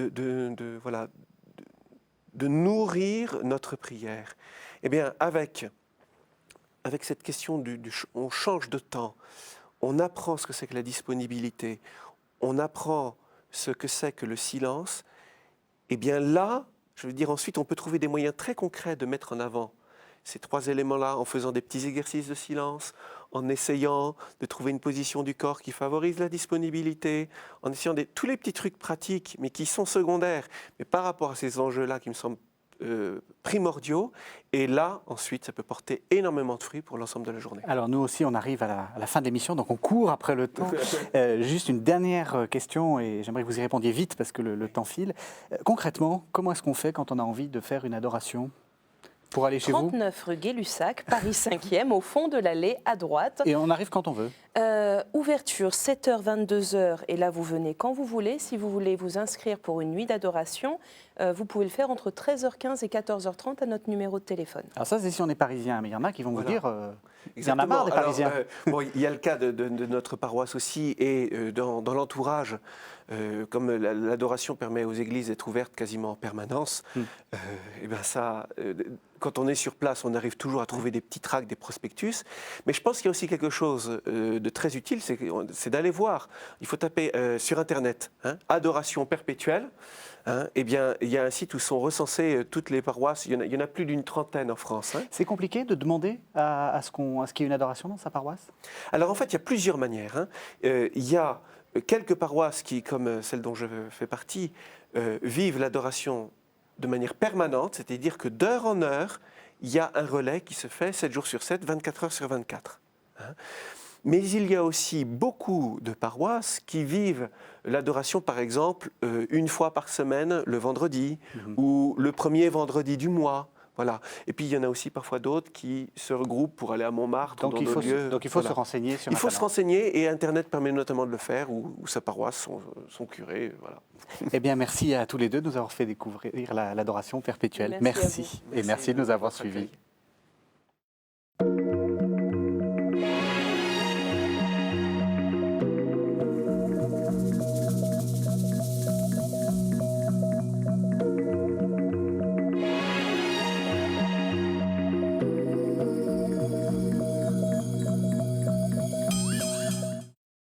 Speaker 2: nourrir notre prière. Eh bien, avec cette question on change de temps, on apprend ce que c'est que la disponibilité, on apprend ce que c'est que le silence, eh bien là, je veux dire, ensuite, on peut trouver des moyens très concrets de mettre en avant ces trois éléments-là en faisant des petits exercices de silence, en essayant de trouver une position du corps qui favorise la disponibilité, en essayant tous les petits trucs pratiques, mais qui sont secondaires, mais par rapport à ces enjeux-là qui me semblent primordiaux. Et là, ensuite, ça peut porter énormément de fruits pour l'ensemble de la journée.
Speaker 1: Alors nous aussi, on arrive à la fin de l'émission, donc on court après le temps. Juste une dernière question, et j'aimerais que vous y répondiez vite parce que le temps file. Concrètement, comment est-ce qu'on fait quand on a envie de faire une adoration pour aller chez vous?
Speaker 3: 39 rue Gay-Lussac, Paris 5e, au fond de l'allée, à droite.
Speaker 1: Et on arrive quand on veut.
Speaker 3: Ouverture 7h, 22h, et là vous venez quand vous voulez. Si vous voulez vous inscrire pour une nuit d'adoration, vous pouvez le faire entre 13h15 et 14h30 à notre numéro de téléphone.
Speaker 1: Alors ça, c'est si on est parisien, mais il y en a qui vont vous dire, il y en a
Speaker 2: Exactement.
Speaker 1: marre des Parisiens.
Speaker 2: Alors, il y a le cas de notre paroisse aussi, et dans l'entourage, comme l'adoration permet aux églises d'être ouvertes quasiment en permanence, et ben ça, quand on est sur place, on arrive toujours à trouver des petits tracts, des prospectus. Mais je pense qu'il y a aussi quelque chose de très utile, c'est d'aller voir. Il faut taper sur Internet, adoration perpétuelle. Eh bien, il y a un site où sont recensées toutes les paroisses. Il y en a plus d'une trentaine en France.
Speaker 1: C'est compliqué de demander à ce qu'il y ait une adoration dans sa paroisse?
Speaker 2: Alors en fait, il y a plusieurs manières. Il y a quelques paroisses qui, comme celle dont je fais partie, vivent l'adoration de manière permanente, c'est-à-dire que d'heure en heure, il y a un relais qui se fait 7 jours sur 7, 24 heures sur 24. Mais il y a aussi beaucoup de paroisses qui vivent l'adoration, par exemple, une fois par semaine, le vendredi, ou le premier vendredi du mois. Voilà. Et puis il y en a aussi parfois d'autres qui se regroupent pour aller à Montmartre.
Speaker 1: Donc il faut se renseigner sur Internet.
Speaker 2: Il faut se renseigner, et Internet permet notamment de le faire, ou sa paroisse, son curé. Voilà.
Speaker 1: Eh bien, merci à tous les deux de nous avoir fait découvrir l'adoration perpétuelle.
Speaker 3: Merci à vous.
Speaker 1: Et merci de nous avoir suivis.